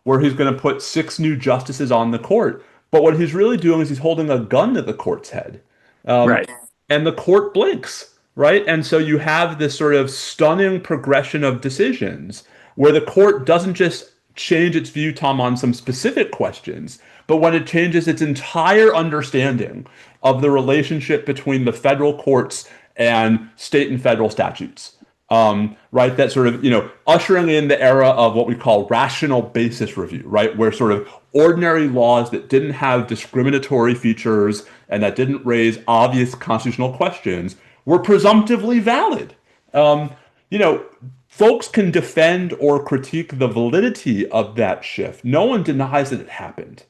where he's going to put 6 new justices on the court. But what he's really doing is he's holding a gun to the court's head. Right. And the court blinks, right? And so you have this sort of stunning progression of decisions where the court doesn't just change its view, Tom, on some specific questions, but when it changes its entire understanding of the relationship between the federal courts and state and federal statutes, right? That sort of, ushering in the era of what we call rational basis review, right? Where sort of ordinary laws that didn't have discriminatory features and that didn't raise obvious constitutional questions were presumptively valid. Folks can defend or critique the validity of that shift. No one denies that it happened.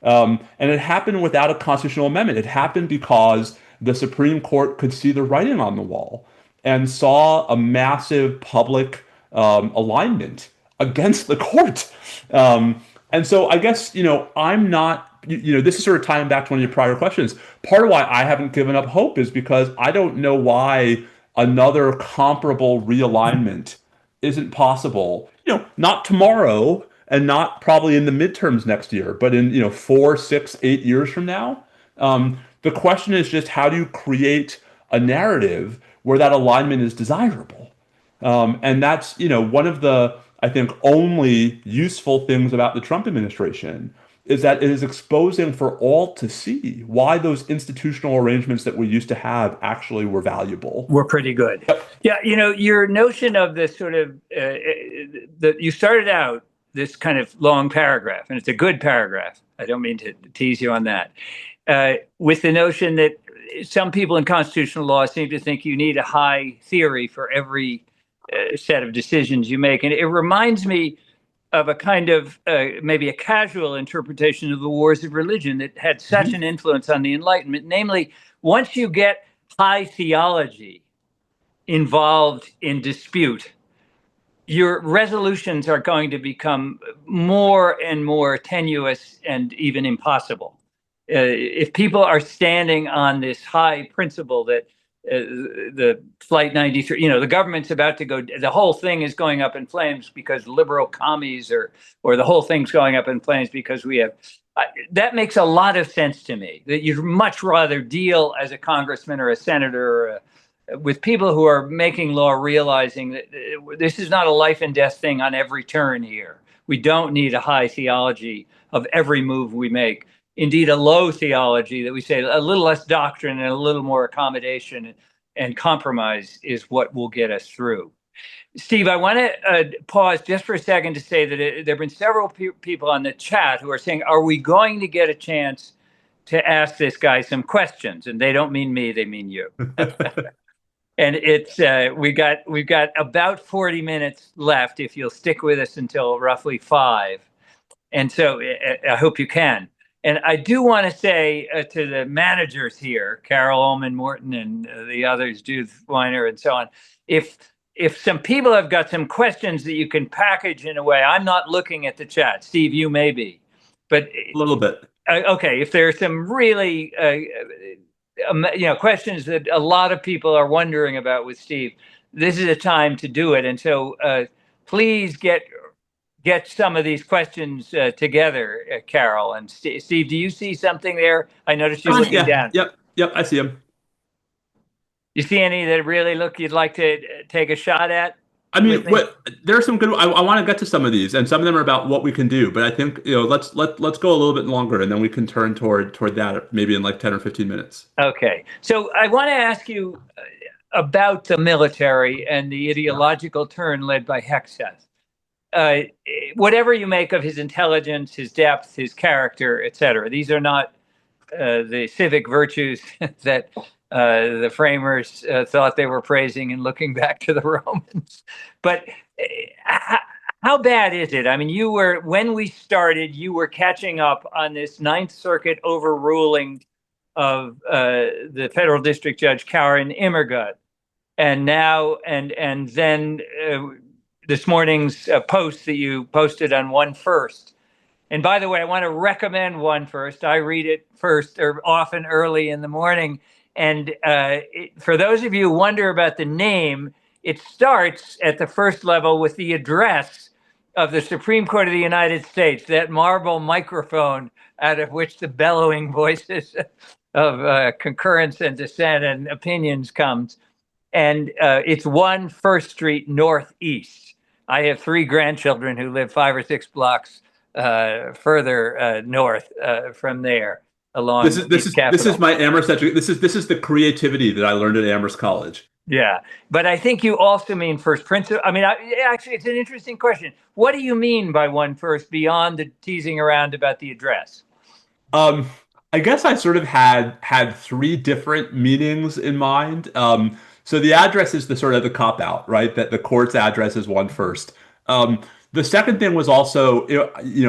And it happened without a constitutional amendment. It happened because the Supreme Court could see the writing on the wall and saw a massive public alignment against the court. And so I guess, I'm not this is sort of tying back to one of your prior questions. Part of why I haven't given up hope is because I don't know why another comparable realignment isn't possible. Not tomorrow and not probably in the midterms next year, but in 4, 6, 8 years from now. The question is just how do you create a narrative where that alignment is desirable? And that's, one of the, I think, only useful things about the Trump administration is that it is exposing for all to see why those institutional arrangements that we used to have actually were valuable. We're pretty good. Yep. Yeah, your notion of this sort of, that you started out this kind of long paragraph, and it's a good paragraph. I don't mean to tease you on that. With the notion that some people in constitutional law seem to think you need a high theory for every set of decisions you make. And it reminds me of a kind of maybe a casual interpretation of the wars of religion that had such an influence on the Enlightenment. Namely, once you get high theology involved in dispute, your resolutions are going to become more and more tenuous and even impossible. If people are standing on this high principle that the Flight 93, the government's about to go, the whole thing is going up in flames because liberal commies, or the whole thing's going up in flames because we have, that makes a lot of sense to me, that you'd much rather deal as a congressman or a senator with people who are making law, realizing that this is not a life and death thing on every turn here. We don't need a high theology of every move we make. Indeed, a low theology that we say a little less doctrine and a little more accommodation and compromise is what will get us through. Steve, I want to pause just for a second to say that there have been several people on the chat who are saying, are we going to get a chance to ask this guy some questions? And they don't mean me, they mean you. And it's we've got about 40 minutes left if you'll stick with us until roughly 5. And so I hope you can. And I do want to say to the managers here, Carol Ullman Morton and the others, Judith Weiner and so on, if some people have got some questions that you can package in a way, I'm not looking at the chat. Steve, you may be, but A little bit. Okay, if there are some really questions that a lot of people are wondering about with Steve, this is a time to do it. And so please get some of these questions together, Carol. And Steve, do you see something there? I noticed you're looking down. Yep, I see them. You see any that really you'd like to take a shot at? I mean, there are some good. I want to get to some of these, and some of them are about what we can do. But I think let's go a little bit longer, and then we can turn toward that maybe in like 10 or 15 minutes. Okay, so I want to ask you about the military and the ideological turn led by Hegseth. Whatever you make of his intelligence, his depth, his character, etc., these are not the civic virtues that the framers thought they were praising and looking back to the Romans. But how bad is it? I mean, when we started, you were catching up on this Ninth Circuit overruling of the federal district judge Karen Immergut, and now and then this morning's post that you posted on One First. And by the way, I want to recommend One First. I read it first or often early in the morning. And for those of you who wonder about the name, it starts at the first level with the address of the Supreme Court of the United States, that marble microphone out of which the bellowing voices of concurrence and dissent and opinions comes. And it's 1 First Street Northeast. I have 3 grandchildren who live 5 or 6 blocks further north from there. Along this is my Amherst education. This is the creativity that I learned at Amherst College. Yeah, but I think you also mean first principle. I mean, actually, it's an interesting question. What do you mean by One First beyond the teasing around about the address? I guess I sort of had 3 different meanings in mind. So the address is the sort of the cop out, right? That the court's address is One First. The second thing was also,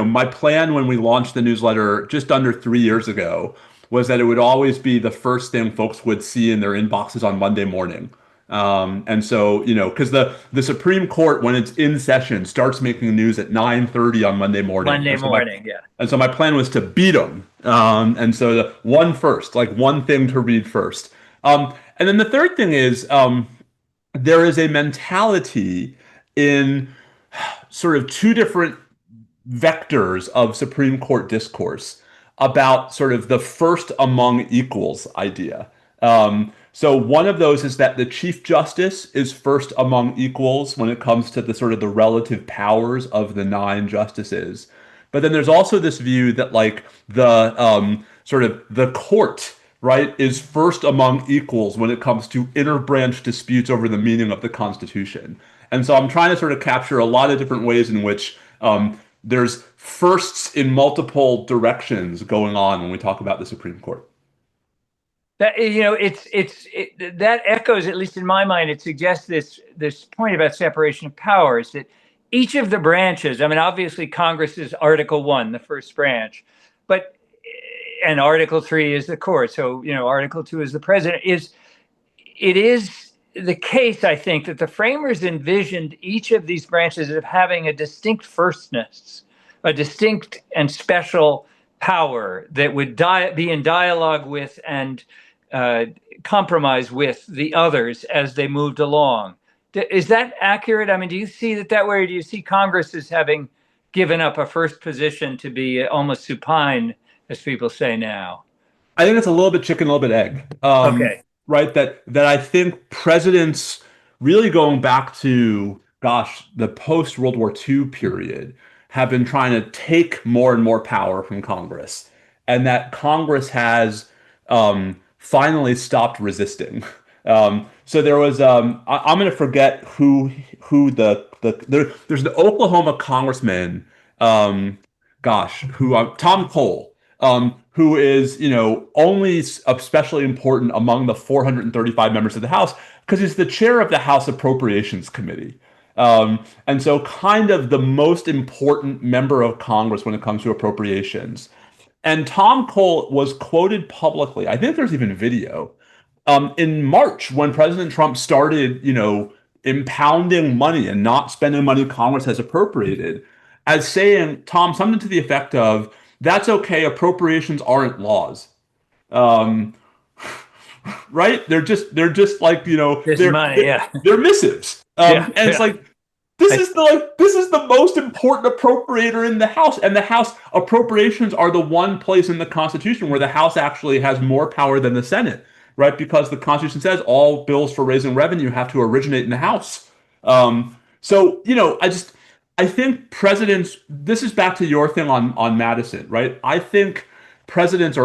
my plan when we launched the newsletter just under 3 years ago was that it would always be the first thing folks would see in their inboxes on Monday morning. And so, because the Supreme Court, when it's in session, starts making news at 9:30 on Monday morning. Monday morning, yeah. And so my plan was to beat them. And so the one first, like one thing to read first. And then the third thing is there is a mentality in sort of two different vectors of Supreme Court discourse about sort of the first among equals idea. So one of those is that the Chief Justice is first among equals when it comes to the sort of the relative powers of the nine justices. But then there's also this view that like the sort of the court, right, is first among equals when it comes to interbranch disputes over the meaning of the Constitution. And so I'm trying to sort of capture a lot of different ways in which there's firsts in multiple directions going on when we talk about the Supreme Court. That that echoes, at least in my mind, it suggests this point about separation of powers, that each of the branches, I mean, obviously Congress is Article 1, the first branch, and Article 3 is the court. So, Article 2 is the president. It is the case, I think, that the framers envisioned each of these branches of having a distinct firstness, a distinct and special power that would be in dialogue with and compromise with the others as they moved along. Is that accurate? I mean, do you see that way, or do you see Congress as having given up a first position to be almost supine, as people say now? I think it's a little bit chicken, a little bit egg. Okay. Right. That I think presidents really going back to, the post-World War II period have been trying to take more and more power from Congress, and that Congress has finally stopped resisting. So there was I'm going to forget who there's the Oklahoma congressman, Tom Cole, who is only especially important among the 435 members of the House because he's the chair of the House Appropriations Committee. And so kind of the most important member of Congress when it comes to appropriations. And Tom Cole was quoted publicly, I think there's even video, in March when President Trump started, impounding money and not spending money Congress has appropriated, as saying, Tom, something to the effect of, that's okay, appropriations aren't laws. Right? They're just like, they're missives. And it's like, this is the most important appropriator in the House, and the House appropriations are the one place in the Constitution where the House actually has more power than the Senate, right? Because the Constitution says all bills for raising revenue have to originate in the House. I think presidents, this is back to your thing on Madison, right? I think presidents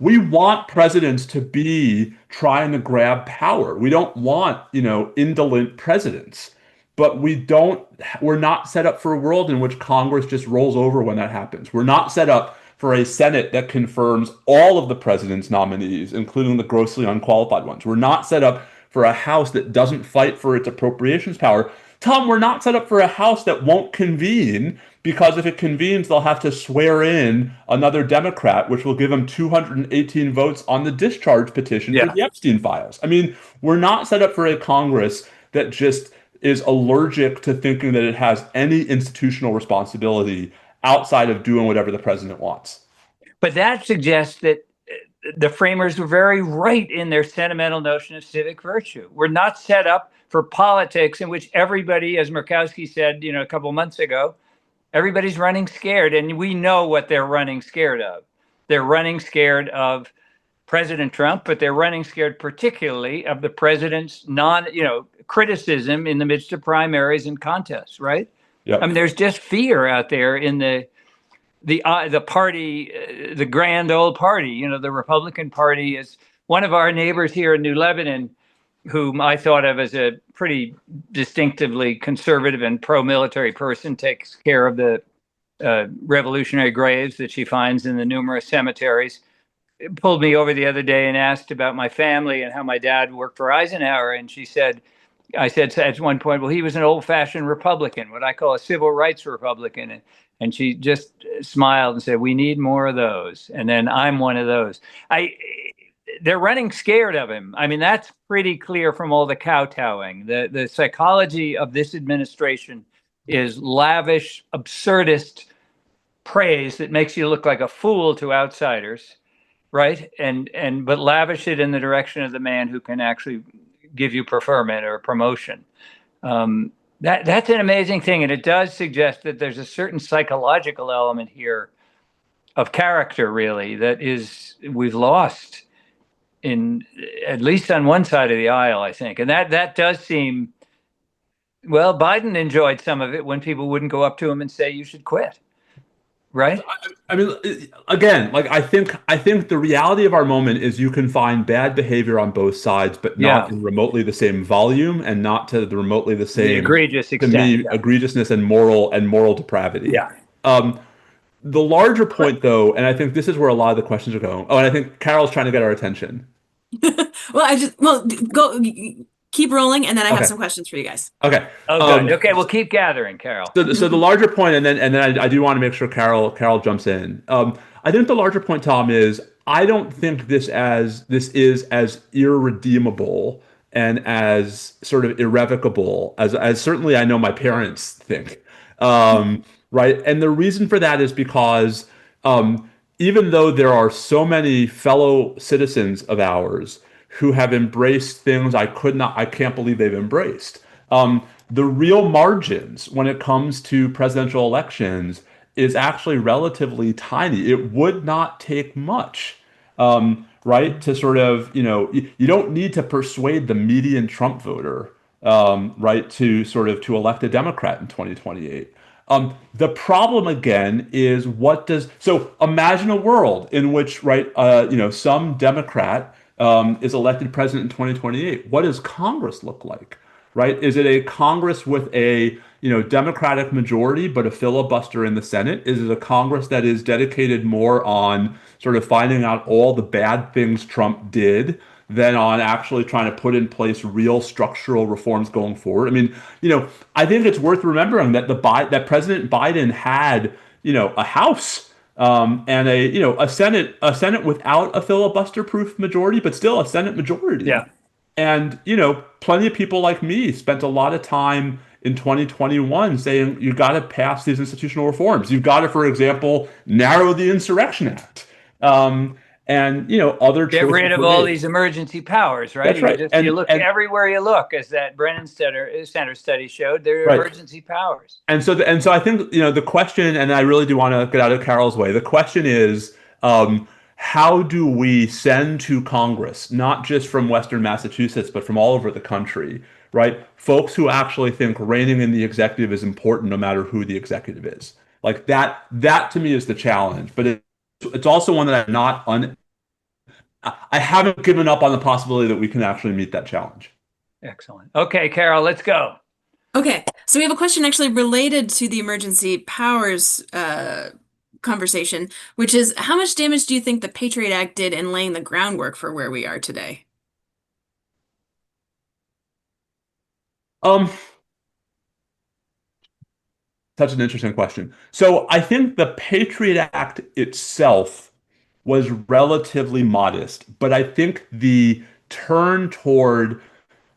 we want presidents to be trying to grab power. We don't want, indolent presidents. But we're not set up for a world in which Congress just rolls over when that happens. We're not set up for a Senate that confirms all of the president's nominees, including the grossly unqualified ones. We're not set up for a House that doesn't fight for its appropriations power. Tom, we're not set up for a House that won't convene, because if it convenes, they'll have to swear in another Democrat, which will give them 218 votes on the discharge petition for the Epstein files. I mean, we're not set up for a Congress that just is allergic to thinking that it has any institutional responsibility outside of doing whatever the president wants. But that suggests that the framers were very right in their sentimental notion of civic virtue. We're not set up for politics in which everybody, as Murkowski said, a couple of months ago, everybody's running scared, and we know what they're running scared of. They're running scared of President Trump, but they're running scared particularly of the president's criticism in the midst of primaries and contests, right? Yep. I mean, there's just fear out there in the party, the grand old party. The Republican Party is one of our neighbors here in New Lebanon, whom I thought of as a pretty distinctively conservative and pro-military person, takes care of the revolutionary graves that she finds in the numerous cemeteries. It pulled me over the other day and asked about my family and how my dad worked for Eisenhower. And I said at one point, well, he was an old-fashioned Republican, what I call a civil rights Republican. And she just smiled and said, we need more of those. And then I'm one of those. they're running scared of him. I mean, that's pretty clear from all the kowtowing. The psychology of this administration is lavish, absurdist praise that makes you look like a fool to outsiders, right? But lavish it in the direction of the man who can actually give you preferment or promotion. That's an amazing thing, and it does suggest that there's a certain psychological element here of character, really, that is we've lost in at least on one side of the aisle, I think, and that does seem. Well, Biden enjoyed some of it when people wouldn't go up to him and say you should quit, right? I mean, again, like I think the reality of our moment is you can find bad behavior on both sides, but not in remotely the same volume and not to the remotely the same egregious extent. To me, egregiousness and moral depravity. Yeah. The larger point, though, and I think this is where a lot of the questions are going. Oh, and I think Carol's trying to get our attention. Go keep rolling, and then I have Okay. some questions for you guys. Okay. Oh, good. Okay, we'll keep gathering, Carol. So the larger point, and then I do want to make sure Carol jumps in. I think the larger point, Tom, is I don't think this is as irredeemable and as sort of irrevocable as certainly I know my parents think. Right. And the reason for that is because even though there are so many fellow citizens of ours who have embraced things I can't believe they've embraced. The real margins when it comes to presidential elections is actually relatively tiny. It would not take much, right, to sort of, you don't need to persuade the median Trump voter, right, to to elect a Democrat in 2028. The problem again is so imagine a world in which, right, some Democrat is elected president in 2028. What does Congress look like, right? Is it a Congress with a Democratic majority but a filibuster in the Senate? Is it a Congress that is dedicated more on sort of finding out all the bad things Trump did than on actually trying to put in place real structural reforms going forward? I mean, I think it's worth remembering that that President Biden had, a House and a Senate without a filibuster-proof majority, but still a Senate majority. Yeah. And plenty of people like me spent a lot of time in 2021 saying you got to pass these institutional reforms. You've got to, for example, narrow the Insurrection Act. And other get rid of all these emergency powers, right? That's right. You look everywhere you look, as that Brennan Center study showed, there are emergency powers. And so I think the question, and I really do want to get out of Carol's way. The question is, how do we send to Congress, not just from Western Massachusetts, but from all over the country, right? Folks who actually think reigning in the executive is important, no matter who the executive is. Like that to me is the challenge. But it's also one that I haven't given up on the possibility that we can actually meet that challenge. Excellent. Okay, Carol, let's go. Okay, so we have a question actually related to the emergency powers conversation, which is how much damage do you think the Patriot Act did in laying the groundwork for where we are today? Such an interesting question. So I think the Patriot Act itself was relatively modest, but I think the turn toward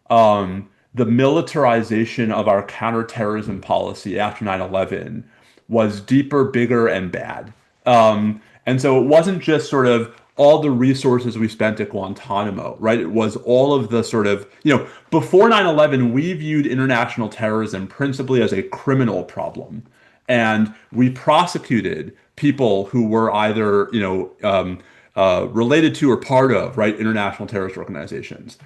the militarization of our counterterrorism policy after 9/11 was deeper, bigger, and bad. And so it wasn't just sort of all the resources we spent at Guantanamo, right? It was all of the sort of, before 9/11, we viewed international terrorism principally as a criminal problem. And we prosecuted people who were either, related to or part of, right, international terrorist organizations.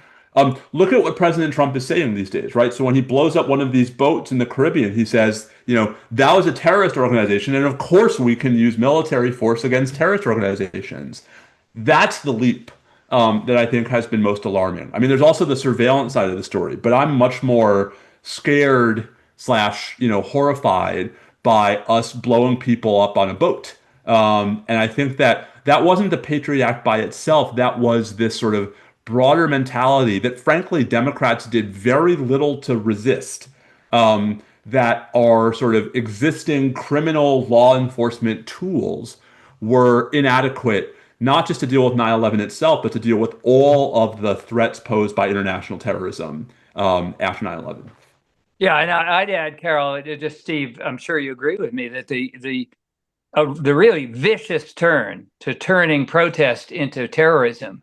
Look at what President Trump is saying these days, right? So when he blows up one of these boats in the Caribbean, he says, that was a terrorist organization, and of course we can use military force against terrorist organizations. That's the leap that I think has been most alarming. I mean, there's also the surveillance side of the story, but I'm much more scared / horrified by us blowing people up on a boat. And I think that wasn't the Patriot Act by itself. That was this sort of broader mentality that, frankly, Democrats did very little to resist, that our sort of existing criminal law enforcement tools were inadequate not just to deal with 9/11 itself, but to deal with all of the threats posed by international terrorism after 9/11. Yeah, and I'd add, Carol, just Steve, I'm sure you agree with me that the really vicious turn to turning protest into terrorism,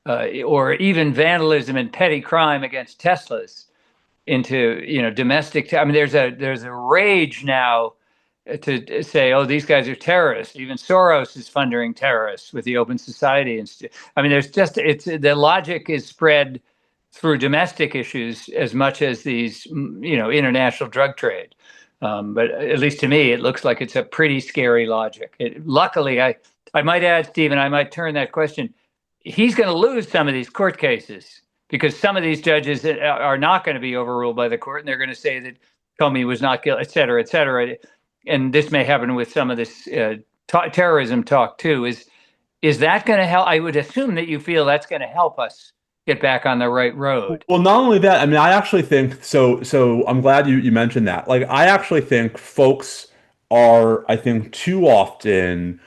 or even vandalism and petty crime against Teslas into domestic. I mean, there's a rage now to say, oh, these guys are terrorists. Even Soros is funding terrorists with the Open Society Institute. I mean, the logic is spread through domestic issues as much as these, international drug trade. But at least to me, it looks like it's a pretty scary logic. Luckily, I might add, Stephen, I might turn that question. He's going to lose some of these court cases because some of these judges are not going to be overruled by the court, and they're going to say that Comey was not guilty, et cetera, et cetera. And this may happen with some of this terrorism talk too. Is that going to help? I would assume that you feel that's going to help us get back on the right road. Well, not only that, I mean, I actually think so. So I'm glad you mentioned that. Like, I actually think folks are, I think, too often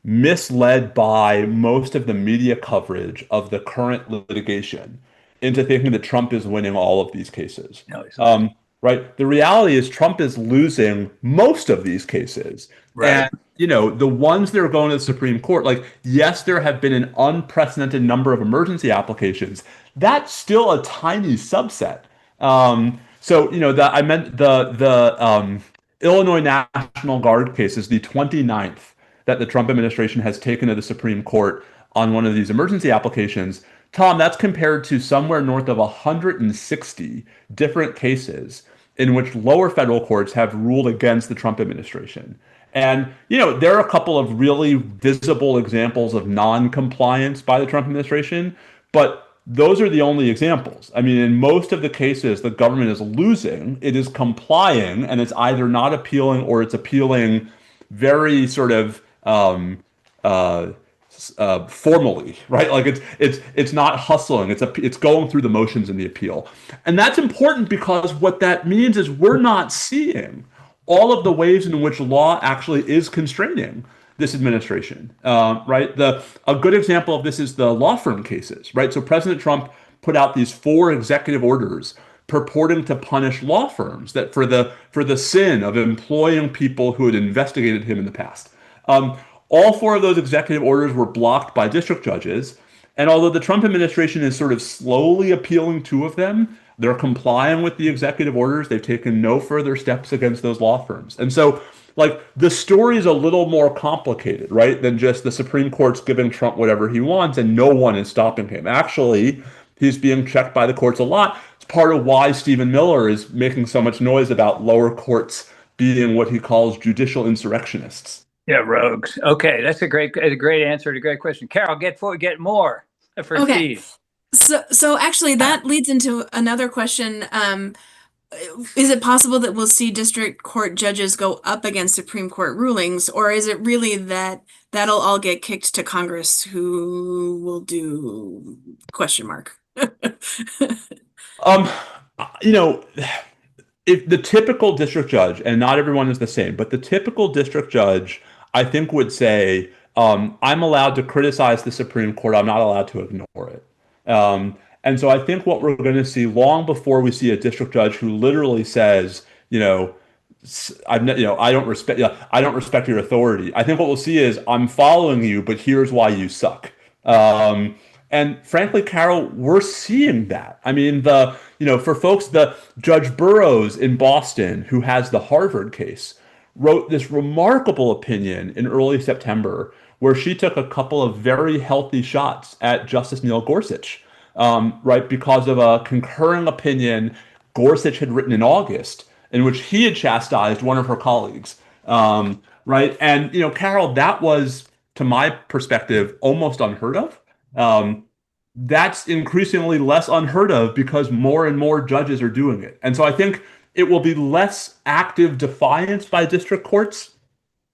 misled by most of the media coverage of the current litigation into thinking that Trump is winning all of these cases. No, he's not. Right. The reality is Trump is losing most of these cases. Right. And, the ones that are going to the Supreme Court, like, yes, there have been an unprecedented number of emergency applications. That's still a tiny subset. That I meant the Illinois National Guard case is the 29th that the Trump administration has taken to the Supreme Court on one of these emergency applications. Tom, that's compared to somewhere north of 160 different cases in which lower federal courts have ruled against the Trump administration. And, there are a couple of really visible examples of non-compliance by the Trump administration, but those are the only examples. I mean, in most of the cases, the government is losing, it is complying, and it's either not appealing or it's appealing very sort of formally, right? Like it's not hustling. It's going through the motions in the appeal. And that's important because what that means is we're not seeing all of the ways in which law actually is constraining this administration, right? A good example of this is the law firm cases, right? So President Trump put out these 4 executive orders purporting to punish law firms that for the sin of employing people who had investigated him in the past. All 4 of those executive orders were blocked by district judges. And although the Trump administration is sort of slowly appealing 2 of them, they're complying with the executive orders. They've taken no further steps against those law firms. And so, like, the story is a little more complicated, right, than just the Supreme Court's giving Trump whatever he wants and no one is stopping him. Actually, he's being checked by the courts a lot. It's part of why Stephen Miller is making so much noise about lower courts being what he calls judicial insurrectionists. Yeah, rogues. Okay, that's a great answer to a great question. Carol, get more for Steve. So actually, that leads into another question. Is it possible that we'll see district court judges go up against Supreme Court rulings, or is it really that that'll all get kicked to Congress, who will do ? If the typical district judge, and not everyone is the same, but the typical district judge, I think, would say, I'm allowed to criticize the Supreme Court. I'm not allowed to ignore it. And so I think what we're going to see long before we see a district judge who literally says, I don't respect your authority. I think what we'll see is I'm following you, but here's why you suck. And frankly, Carol, we're seeing that. I mean, for folks, the Judge Burroughs in Boston, who has the Harvard case, wrote this remarkable opinion in early September where she took a couple of very healthy shots at Justice Neil Gorsuch, right, because of a concurring opinion Gorsuch had written in August in which he had chastised one of her colleagues, right? And, Carol, that was, to my perspective, almost unheard of. That's increasingly less unheard of because more and more judges are doing it. And so I think it will be less active defiance by district courts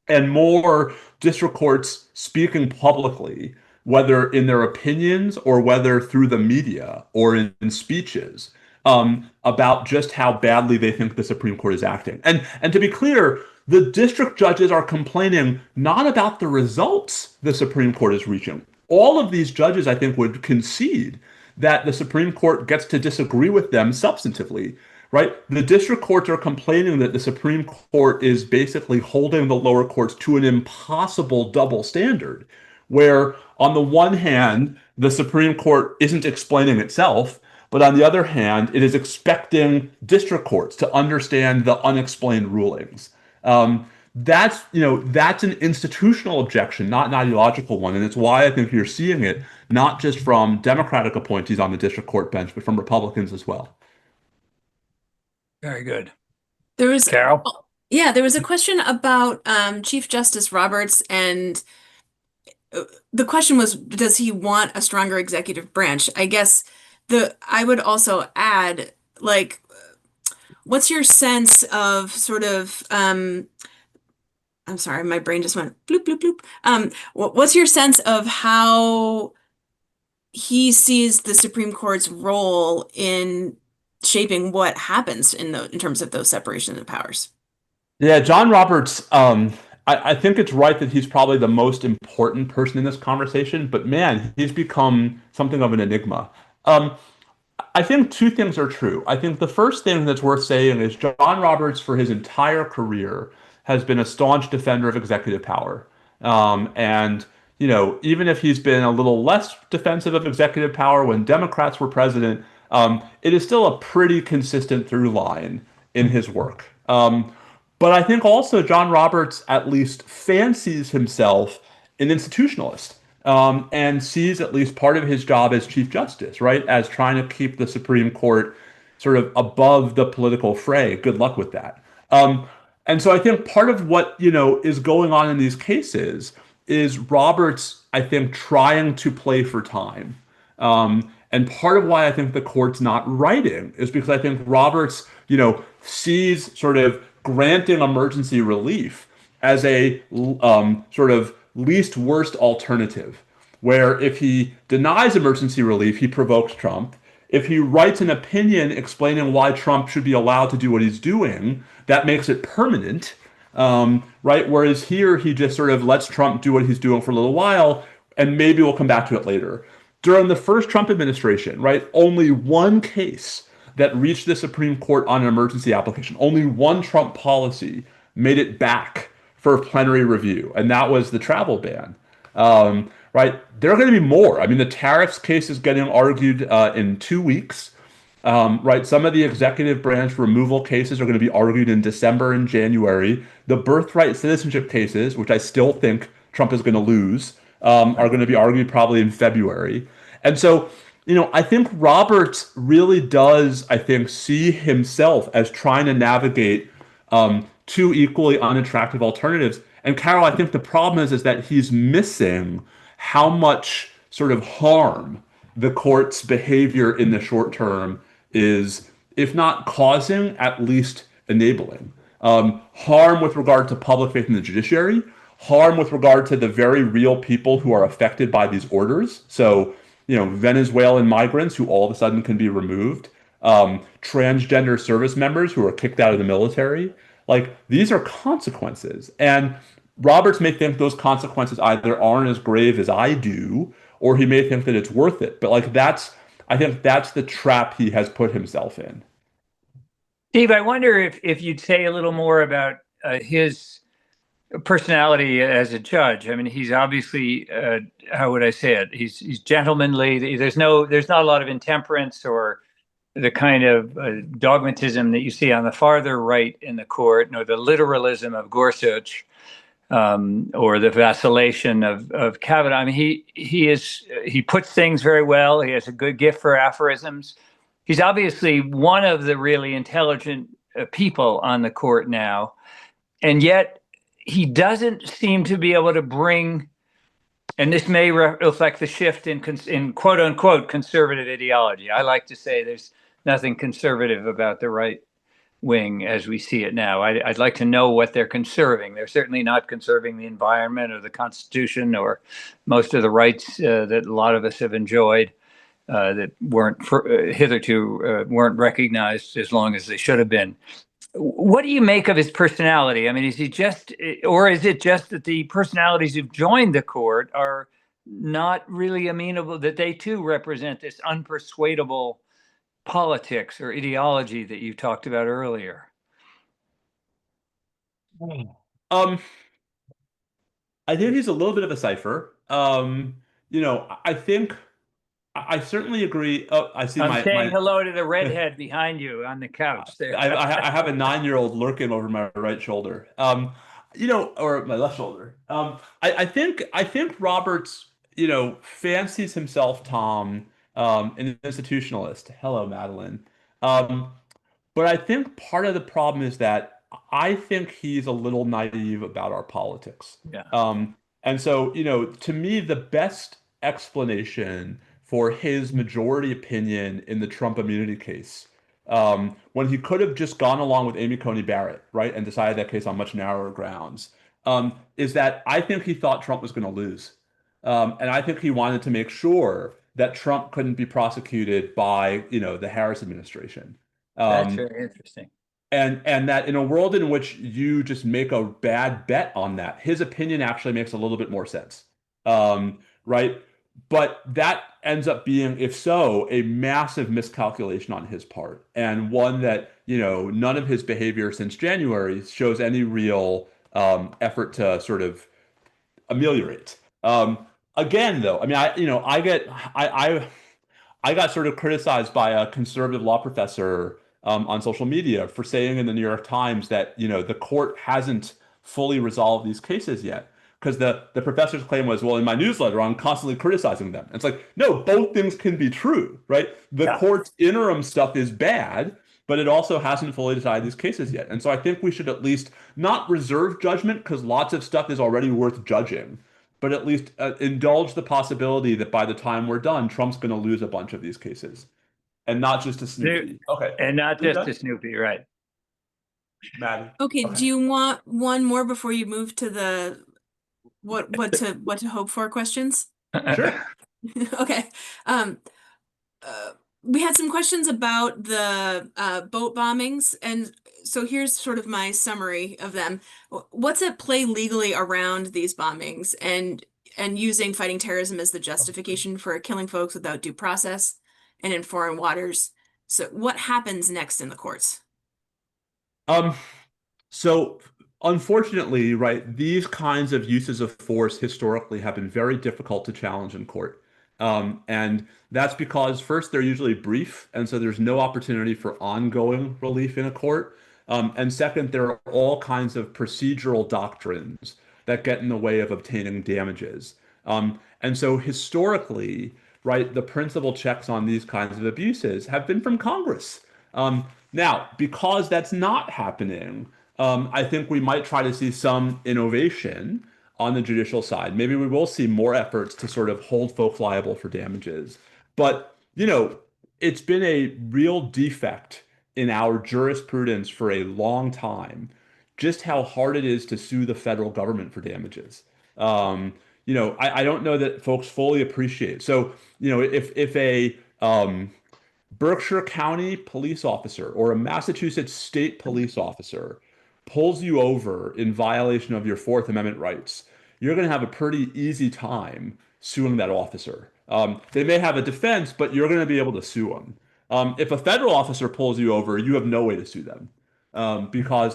and more district courts speaking publicly, whether in their opinions or whether through the media or in speeches, about just how badly they think the Supreme Court is acting. And to be clear, the district judges are complaining not about the results the Supreme Court is reaching. All of these judges, I think, would concede that the Supreme Court gets to disagree with them substantively, right? The district courts are complaining that the Supreme Court is basically holding the lower courts to an impossible double standard, where on the one hand, the Supreme Court isn't explaining itself, but on the other hand, it is expecting district courts to understand the unexplained rulings. That's an institutional objection, not an ideological one. And it's why I think you're seeing it not just from Democratic appointees on the district court bench, but from Republicans as well. Very good. There was Carol? Yeah, there was a question about Chief Justice Roberts, and the question was, does he want a stronger executive branch? I guess I would also add, like, what's your sense of sort of I'm sorry, my brain just went bloop, bloop, bloop. What's your sense of how he sees the Supreme Court's role in shaping what happens in terms of those separation of powers? Yeah, John Roberts, I think it's right that he's probably the most important person in this conversation, but man, he's become something of an enigma. I think two things are true. I think the first thing that's worth saying is John Roberts, for his entire career, has been a staunch defender of executive power. Even if he's been a little less defensive of executive power when Democrats were president, it is still a pretty consistent through line in his work. But I think also John Roberts at least fancies himself an institutionalist, and sees at least part of his job as Chief Justice, right, as trying to keep the Supreme Court sort of above the political fray. Good luck with that. And so I think part of what, is going on in these cases is Roberts, I think, trying to play for time. And part of why I think the court's not writing is because I think Roberts, sees sort of granting emergency relief as a sort of least worst alternative, where if he denies emergency relief, he provokes Trump. If he writes an opinion explaining why Trump should be allowed to do what he's doing, that makes it permanent, right? Whereas here, he just sort of lets Trump do what he's doing for a little while, and maybe we'll come back to it later. During the first Trump administration, right, only one case that reached the Supreme Court on an emergency application, only one Trump policy made it back for plenary review, and that was the travel ban. Right? There are going to be more. I mean, the tariffs case is getting argued in 2 weeks. Right? Some of the executive branch removal cases are going to be argued in December and January. The birthright citizenship cases, which I still think Trump is going to lose, are going to be argued probably in February. And so, I think Roberts really does, I think, see himself as trying to navigate two equally unattractive alternatives. And Carol, I think the problem is that he's missing how much sort of harm the court's behavior in the short term is, if not causing, at least enabling. Harm with regard to public faith in the judiciary, harm with regard to the very real people who are affected by these orders. So, Venezuelan migrants who all of a sudden can be removed, transgender service members who are kicked out of the military. Like, these are consequences. And Roberts may think those consequences either aren't as grave as I do, or he may think that it's worth it. But I think that's the trap he has put himself in. Steve, I wonder if you'd say a little more about his personality as a judge. I mean, he's obviously, how would I say it? He's gentlemanly. There's not a lot of intemperance or the kind of dogmatism that you see on the farther right in the court, nor the literalism of Gorsuch, or the vacillation of Kavanaugh. I mean, he puts things very well. He has a good gift for aphorisms. He's obviously one of the really intelligent people on the court now, and yet he doesn't seem to be able to bring, and this may reflect the shift in quote unquote conservative ideology. I like to say there's nothing conservative about the right wing as we see it now. I'd like to know what they're conserving. They're certainly not conserving the environment or the Constitution or most of the rights that a lot of us have enjoyed that weren't hitherto weren't recognized as long as they should have been. What do you make of his personality? I mean, is he just, or is it just that the personalities who've joined the court are not really amenable, that they too represent this unpersuadable politics or ideology that you talked about earlier? Um, I think he's a little bit of a cipher. I think I certainly agree. Oh, I see I'm saying my hello to the redhead behind you on the couch there. I have a 9-year-old lurking over my right shoulder. Or my left shoulder. I think Roberts, fancies himself, Tom, an institutionalist. Hello, Madeline. Um, but I think part of the problem is that I think he's a little naive about our politics. Yeah. And so, to me, the best explanation for his majority opinion in the Trump immunity case, when he could have just gone along with Amy Coney Barrett, right, and decided that case on much narrower grounds, is that I think he thought Trump was going to lose. And I think he wanted to make sure that Trump couldn't be prosecuted by, the Harris administration. That's Um, very interesting. and that in a world in which you just make a bad bet on that, his opinion actually makes a little bit more sense. Right? But that ends up being, if so, a massive miscalculation on his part, and one that, none of his behavior since January shows any real effort to sort of ameliorate. Again, though, I mean, I got sort of criticized by a conservative law professor on social media for saying in the New York Times that, the court hasn't fully resolved these cases yet. Because the professor's claim was, well, in my newsletter, I'm constantly criticizing them. It's like, no, both things can be true, right? The court's interim stuff is bad, but it also hasn't fully decided these cases yet. And so I think we should at least not reserve judgment, because lots of stuff is already worth judging, but at least indulge the possibility that by the time we're done, Trump's going to lose a bunch of these cases, and not just to Snoopy. Okay. And not just to Snoopy, right? Maddie. Okay, do you want one more before you move to the what to hope for questions? Sure. Okay. We had some questions about the boat bombings, and so here's sort of my summary of them. What's at play legally around these bombings, and using fighting terrorism as the justification for killing folks without due process and in foreign waters? So what happens next in the courts? So unfortunately, right, these kinds of uses of force historically have been very difficult to challenge in court. And that's because first, they're usually brief, and so there's no opportunity for ongoing relief in a court. And second, there are all kinds of procedural doctrines that get in the way of obtaining damages. And so historically, right, the principal checks on these kinds of abuses have been from Congress. Now, because that's not happening, I think we might try to see some innovation on the judicial side. Maybe we will see more efforts to sort of hold folks liable for damages. But, it's been a real defect in our jurisprudence for a long time, just how hard it is to sue the federal government for damages. I don't know that folks fully appreciate. So, if a Berkshire County police officer or a Massachusetts state police officer pulls you over in violation of your Fourth Amendment rights, you're going to have a pretty easy time suing that officer. They may have a defense, but you're going to be able to sue them. If a federal officer pulls you over, you have no way to sue them, because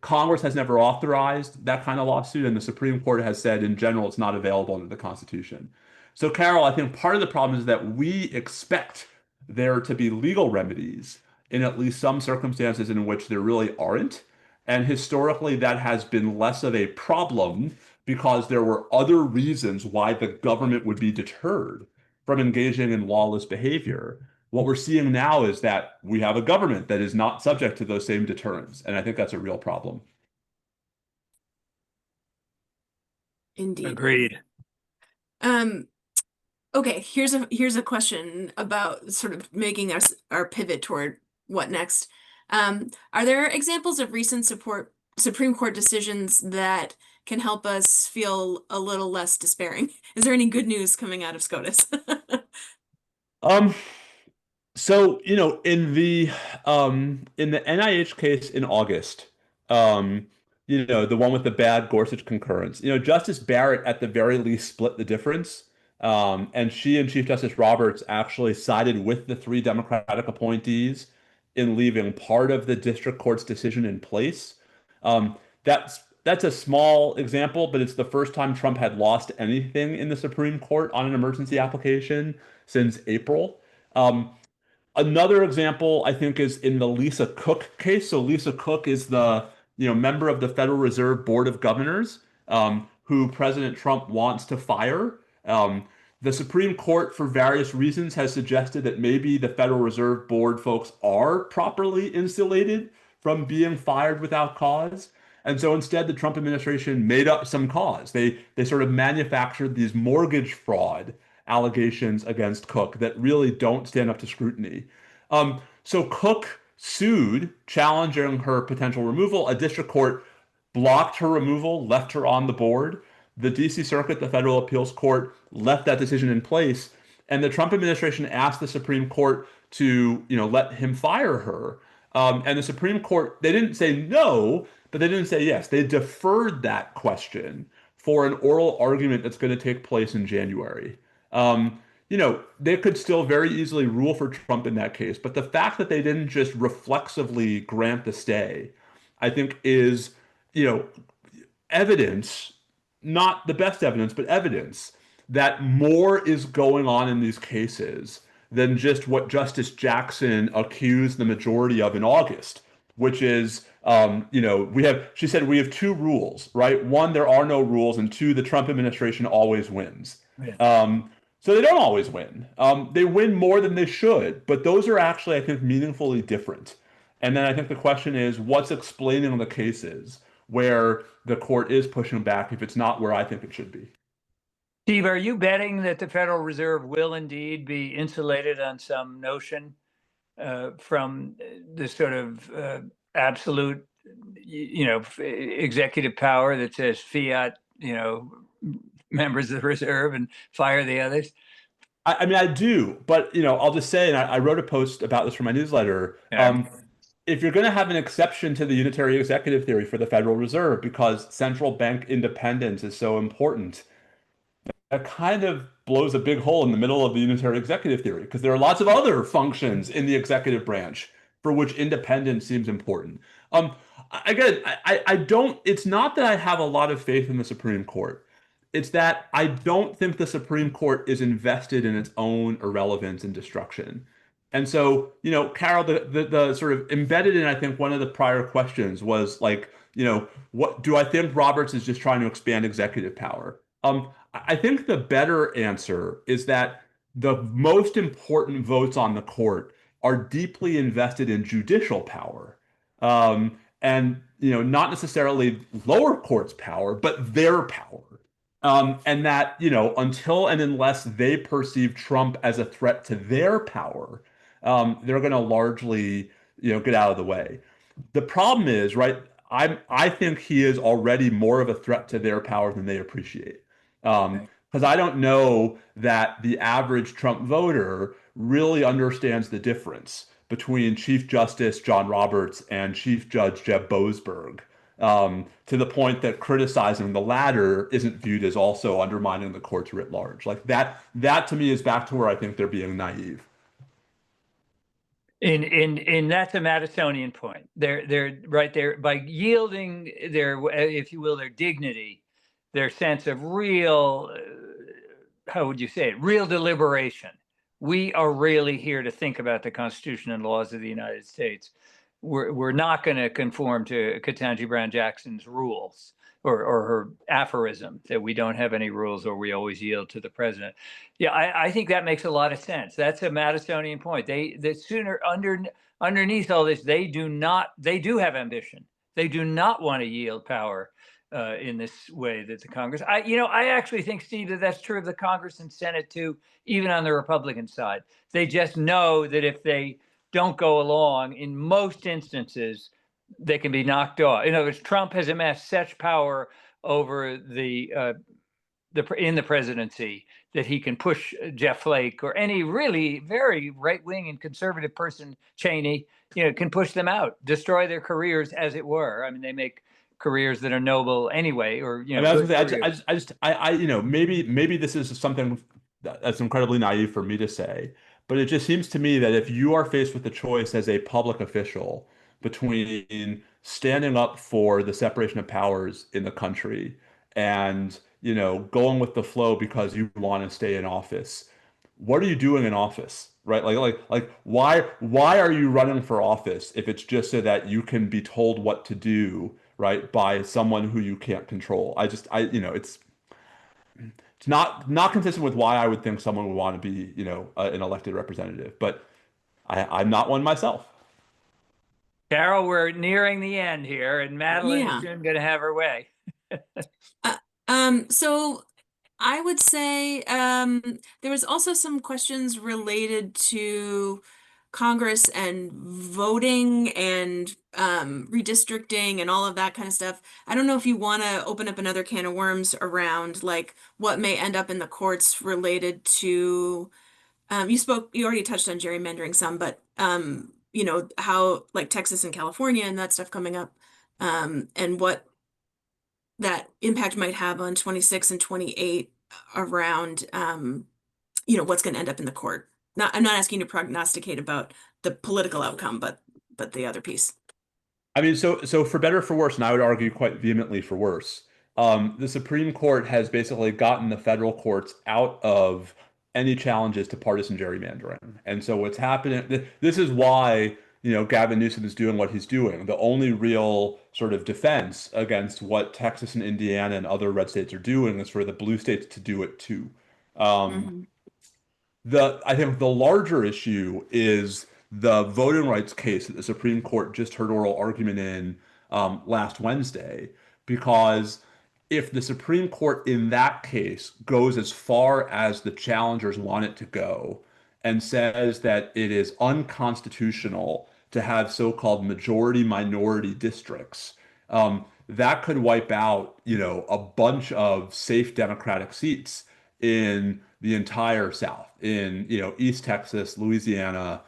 Congress has never authorized that kind of lawsuit, and the Supreme Court has said in general it's not available under the Constitution. So, Carol, I think part of the problem is that we expect there to be legal remedies in at least some circumstances in which there really aren't. And historically, that has been less of a problem because there were other reasons why the government would be deterred from engaging in lawless behavior. What we're seeing now is that we have a government that is not subject to those same deterrents. And I think that's a real problem. Indeed. Agreed. Okay, here's a question about sort of making our pivot toward what next. Are there examples of recent Supreme Court decisions that can help us feel a little less despairing? Is there any good news coming out of SCOTUS? So, in the NIH case in August, um, the one with the bad Gorsuch concurrence, Justice Barrett at the very least split the difference. And she and Chief Justice Roberts actually sided with the three Democratic appointees in leaving part of the district court's decision in place. That's a small example, but it's the first time Trump had lost anything in the Supreme Court on an emergency application since April. Um, Another example, I think, is in the Lisa Cook case. So Lisa Cook is the, member of the Federal Reserve Board of Governors, who President Trump wants to fire. The Supreme Court, for various reasons, has suggested that maybe the Federal Reserve Board folks are properly insulated from being fired without cause. And so instead, the Trump administration made up some cause. They sort of manufactured these mortgage fraud allegations against Cook that really don't stand up to scrutiny. So Cook sued, challenging her potential removal. A district court blocked her removal, left her on the board. The DC Circuit, the Federal Appeals Court, left that decision in place. And the Trump administration asked the Supreme Court to, let him fire her. And the Supreme Court, they didn't say no, but they didn't say yes. They deferred that question for an oral argument that's going to take place in January. They could still very easily rule for Trump in that case, but the fact that they didn't just reflexively grant the stay, I think is, evidence, not the best evidence, but evidence that more is going on in these cases than just what Justice Jackson accused the majority of in August, which is, she said we have two rules, right? One, there are no rules, and two, the Trump administration always wins. Yeah. So they don't always win. They win more than they should, but those are actually, I think, meaningfully different. And then I think the question is, what's explaining the cases where the court is pushing back if it's not where I think it should be? Steve, are you betting that the Federal Reserve will indeed be insulated on some notion from the sort of absolute, executive power that says fiat, members of the reserve and fire the others? I mean, I do, but I'll just say, and I wrote a post about this for my newsletter. Yeah. If you're going to have an exception to the unitary executive theory for the Federal Reserve because central bank independence is so important, that kind of blows a big hole in the middle of the unitary executive theory because there are lots of other functions in the executive branch for which independence seems important. Again, I don't, it's not that I have a lot of faith in the Supreme Court. It's that I don't think the Supreme Court is invested in its own irrelevance and destruction. And so, Carol, the sort of embedded in, I think, one of the prior questions was like, what do I think Roberts is just trying to expand executive power? I think the better answer is that the most important votes on the court are deeply invested in judicial power. And, not necessarily lower courts' power, but their power. And that, until and unless they perceive Trump as a threat to their power, they're going to largely, get out of the way. The problem is, right, I think he is already more of a threat to their power than they appreciate. Because I don't know that the average Trump voter really understands the difference between Chief Justice John Roberts and Chief Judge Jeb Boasberg. To the point that criticizing the latter isn't viewed as also undermining the courts writ large. Like that to me is back to where I think they're being naive. And that's a Madisonian point. They're right there by yielding their, if you will, their dignity, their sense of real, how would you say it, real deliberation. We are really here to think about the Constitution and laws of the United States. We're not going to conform to Ketanji Brown Jackson's rules or her aphorism that we don't have any rules or we always yield to the president. Yeah, I think that makes a lot of sense. That's a Madisonian point. The sooner underneath all this, they do have ambition. They do not want to yield power in this way that the Congress. I actually think, Steve, that's true of the Congress and Senate too, even on the Republican side. They just know that if they don't go along, in most instances, they can be knocked off. In other words, Trump has amassed such power over the in the presidency, that he can push Jeff Flake or any really very right-wing and conservative person, Cheney, can push them out, destroy their careers, as it were. I mean, they make careers that are noble anyway, or I mean, I was good gonna say, careers. maybe this is something that's incredibly naive for me to say, but it just seems to me that if you are faced with the choice as a public official between standing up for the separation of powers in the country and, going with the flow because you want to stay in office, what are you doing in office? Right? Like why are you running for office if it's just so that you can be told what to do, right, by someone who you can't control? It's not consistent with why I would think someone would want to be, an elected representative, but I'm not one myself. Carol, we're nearing the end here, and Madeline is Yeah. soon going to have her way. So I would say there was also some questions related to Congress and voting and redistricting and all of that kind of stuff. I don't know if you want to open up another can of worms around like what may end up in the courts related to you already touched on gerrymandering some, but how like Texas and California and that stuff coming up, and what that impact might have on 26 and 28 around what's going to end up in the court. I'm not asking you to prognosticate about the political outcome, but the other piece. I mean, so for better or for worse, and I would argue quite vehemently for worse, the Supreme Court has basically gotten the federal courts out of any challenges to partisan gerrymandering. And so what's happening, this is why, Gavin Newsom is doing what he's doing. The only real sort of defense against what Texas and Indiana and other red states are doing is for the blue states to do it too. Um, Mhm. I think the larger issue is the voting rights case that the Supreme Court just heard oral argument in last Wednesday, because if the Supreme Court in that case goes as far as the challengers want it to go and says that it is unconstitutional to have so-called majority minority districts, that could wipe out, a bunch of safe Democratic seats in the entire South, in East Texas, Louisiana,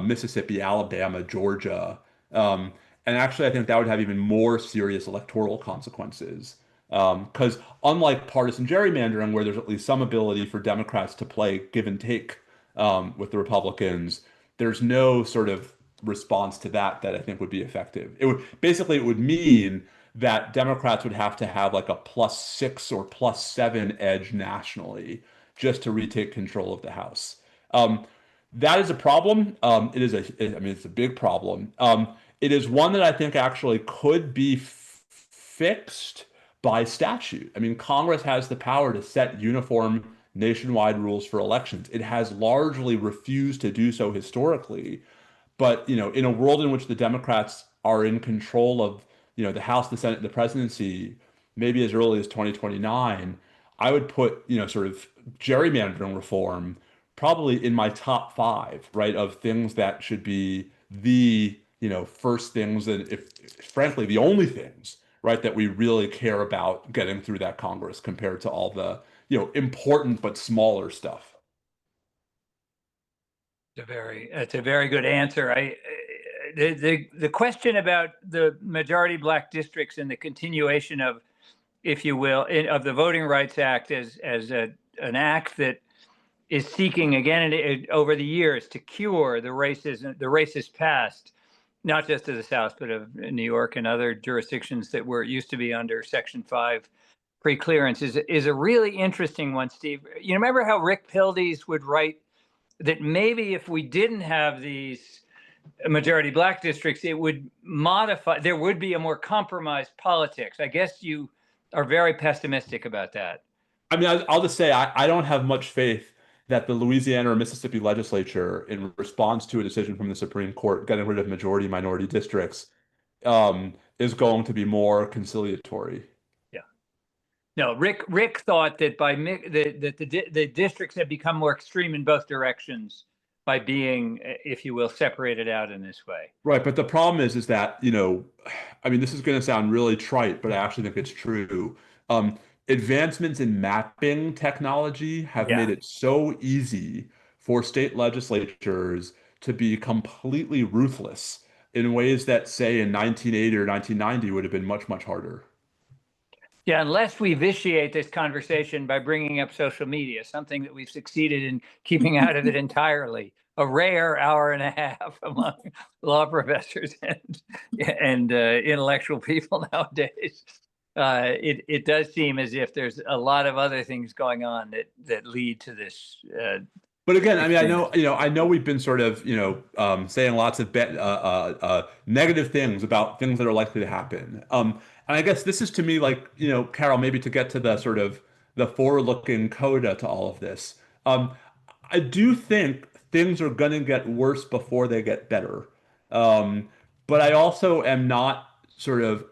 Mississippi, Alabama, Georgia, and actually I think that would have even more serious electoral consequences. Because unlike partisan gerrymandering, where there's at least some ability for Democrats to play give and take with the Republicans, there's no sort of response to that I think would be effective. It would mean that Democrats would have to have like a +6 or +7 edge nationally just to retake control of the House. That is a problem. It's a big problem. It is one that I think actually could be fixed by statute. I mean, Congress has the power to set uniform nationwide rules for elections. It has largely refused to do so historically. But, in a world in which the Democrats are in control of, the House, the Senate, the presidency, maybe as early as 2029, I would put, sort of gerrymandering reform probably in my top five, right, of things that should be the, first things, and if frankly, the only things, right, that we really care about getting through that Congress compared to all the, important but smaller stuff. It's a very good answer. The question about the majority black districts and the continuation of, if you will, of the Voting Rights Act as an act that is seeking again and over the years to cure the racist past, not just of the South, but of New York and other jurisdictions that used to be under Section 5 pre-clearance, is a really interesting one, Steve. You remember how Rick Pildes would write that maybe if we didn't have these majority black districts, it would modify, there would be a more compromised politics. I guess you are very pessimistic about that. I mean, I'll just say I don't have much faith that the Louisiana or Mississippi legislature, in response to a decision from the Supreme Court getting rid of majority minority districts, is going to be more conciliatory. Yeah. No, Rick thought that the districts had become more extreme in both directions by being, if you will, separated out in this way. Right, but the problem is that, I mean, this is going to sound really trite, but I actually think it's true. Advancements in mapping technology have Yeah. made it so easy for state legislatures to be completely ruthless in ways that, say, in 1980 or 1990 would have been much, much harder. Yeah, unless we vitiate this conversation by bringing up social media, something that we've succeeded in keeping out of it entirely. A rare hour and a half among law professors and intellectual people nowadays. It does seem as if there's a lot of other things going on that lead to this. But again, I mean, I know we've been sort of, saying lots of negative things about things that are likely to happen. And I guess this is to me like, Carol, maybe to get to the sort of the forward-looking coda to all of this. I do think things are going to get worse before they get better. But I also am not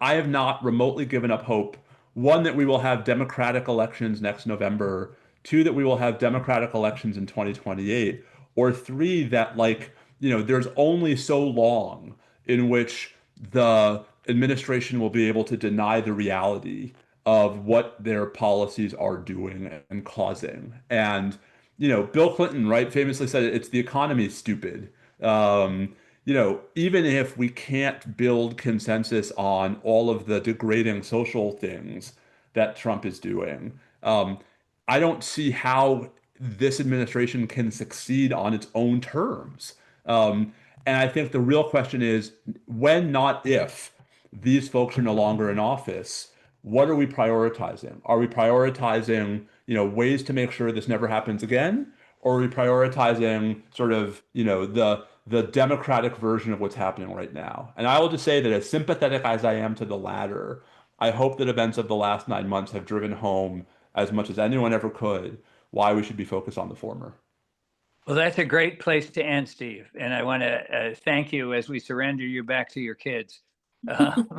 I have not remotely given up hope. One, that we will have democratic elections next November. Two, that we will have democratic elections in 2028. Or three, that there's only so long in which the administration will be able to deny the reality of what their policies are doing and causing. And, Bill Clinton, right, famously said it's the economy, stupid. Even if we can't build consensus on all of the degrading social things that Trump is doing, I don't see how this administration can succeed on its own terms. And I think the real question is when, not if, these folks are no longer in office, what are we prioritizing? Are we prioritizing, ways to make sure this never happens again? Or are we prioritizing sort of, the democratic version of what's happening right now? And I will just say that as sympathetic as I am to the latter, I hope that events of the last 9 months have driven home as much as anyone ever could why we should be focused on the former. Well, that's a great place to end, Steve. And I want to thank you as we surrender you back to your kids,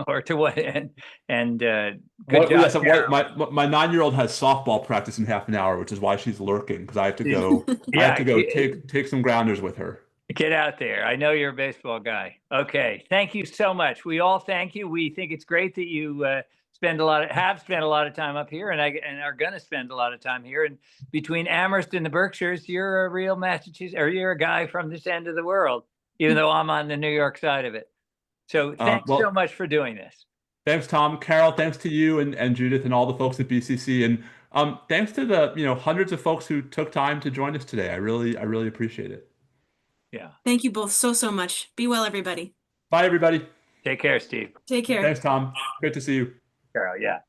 or to what end. And good job. Yes, my 9-year-old has softball practice in half an hour, which is why she's lurking because I have to go. I have to go take some grounders with her. Get out there. I know you're a baseball guy. Okay. Thank you so much. We all thank you. We think it's great that you have spent a lot of time up here and are going to spend a lot of time here. And between Amherst and the Berkshires, you're a real Massachusetts, or you're a guy from this end of the world, even though I'm on the New York side of it. So thanks so much for doing this. Thanks, Tom. Carol, thanks to you and Judith and all the folks at BCC. And thanks to the hundreds of folks who took time to join us today. I really appreciate it. Yeah. Thank you both so much. Be well, everybody. Bye, everybody. Take care, Steve. Take care. Thanks, Tom. Great to see you. Carol, yeah.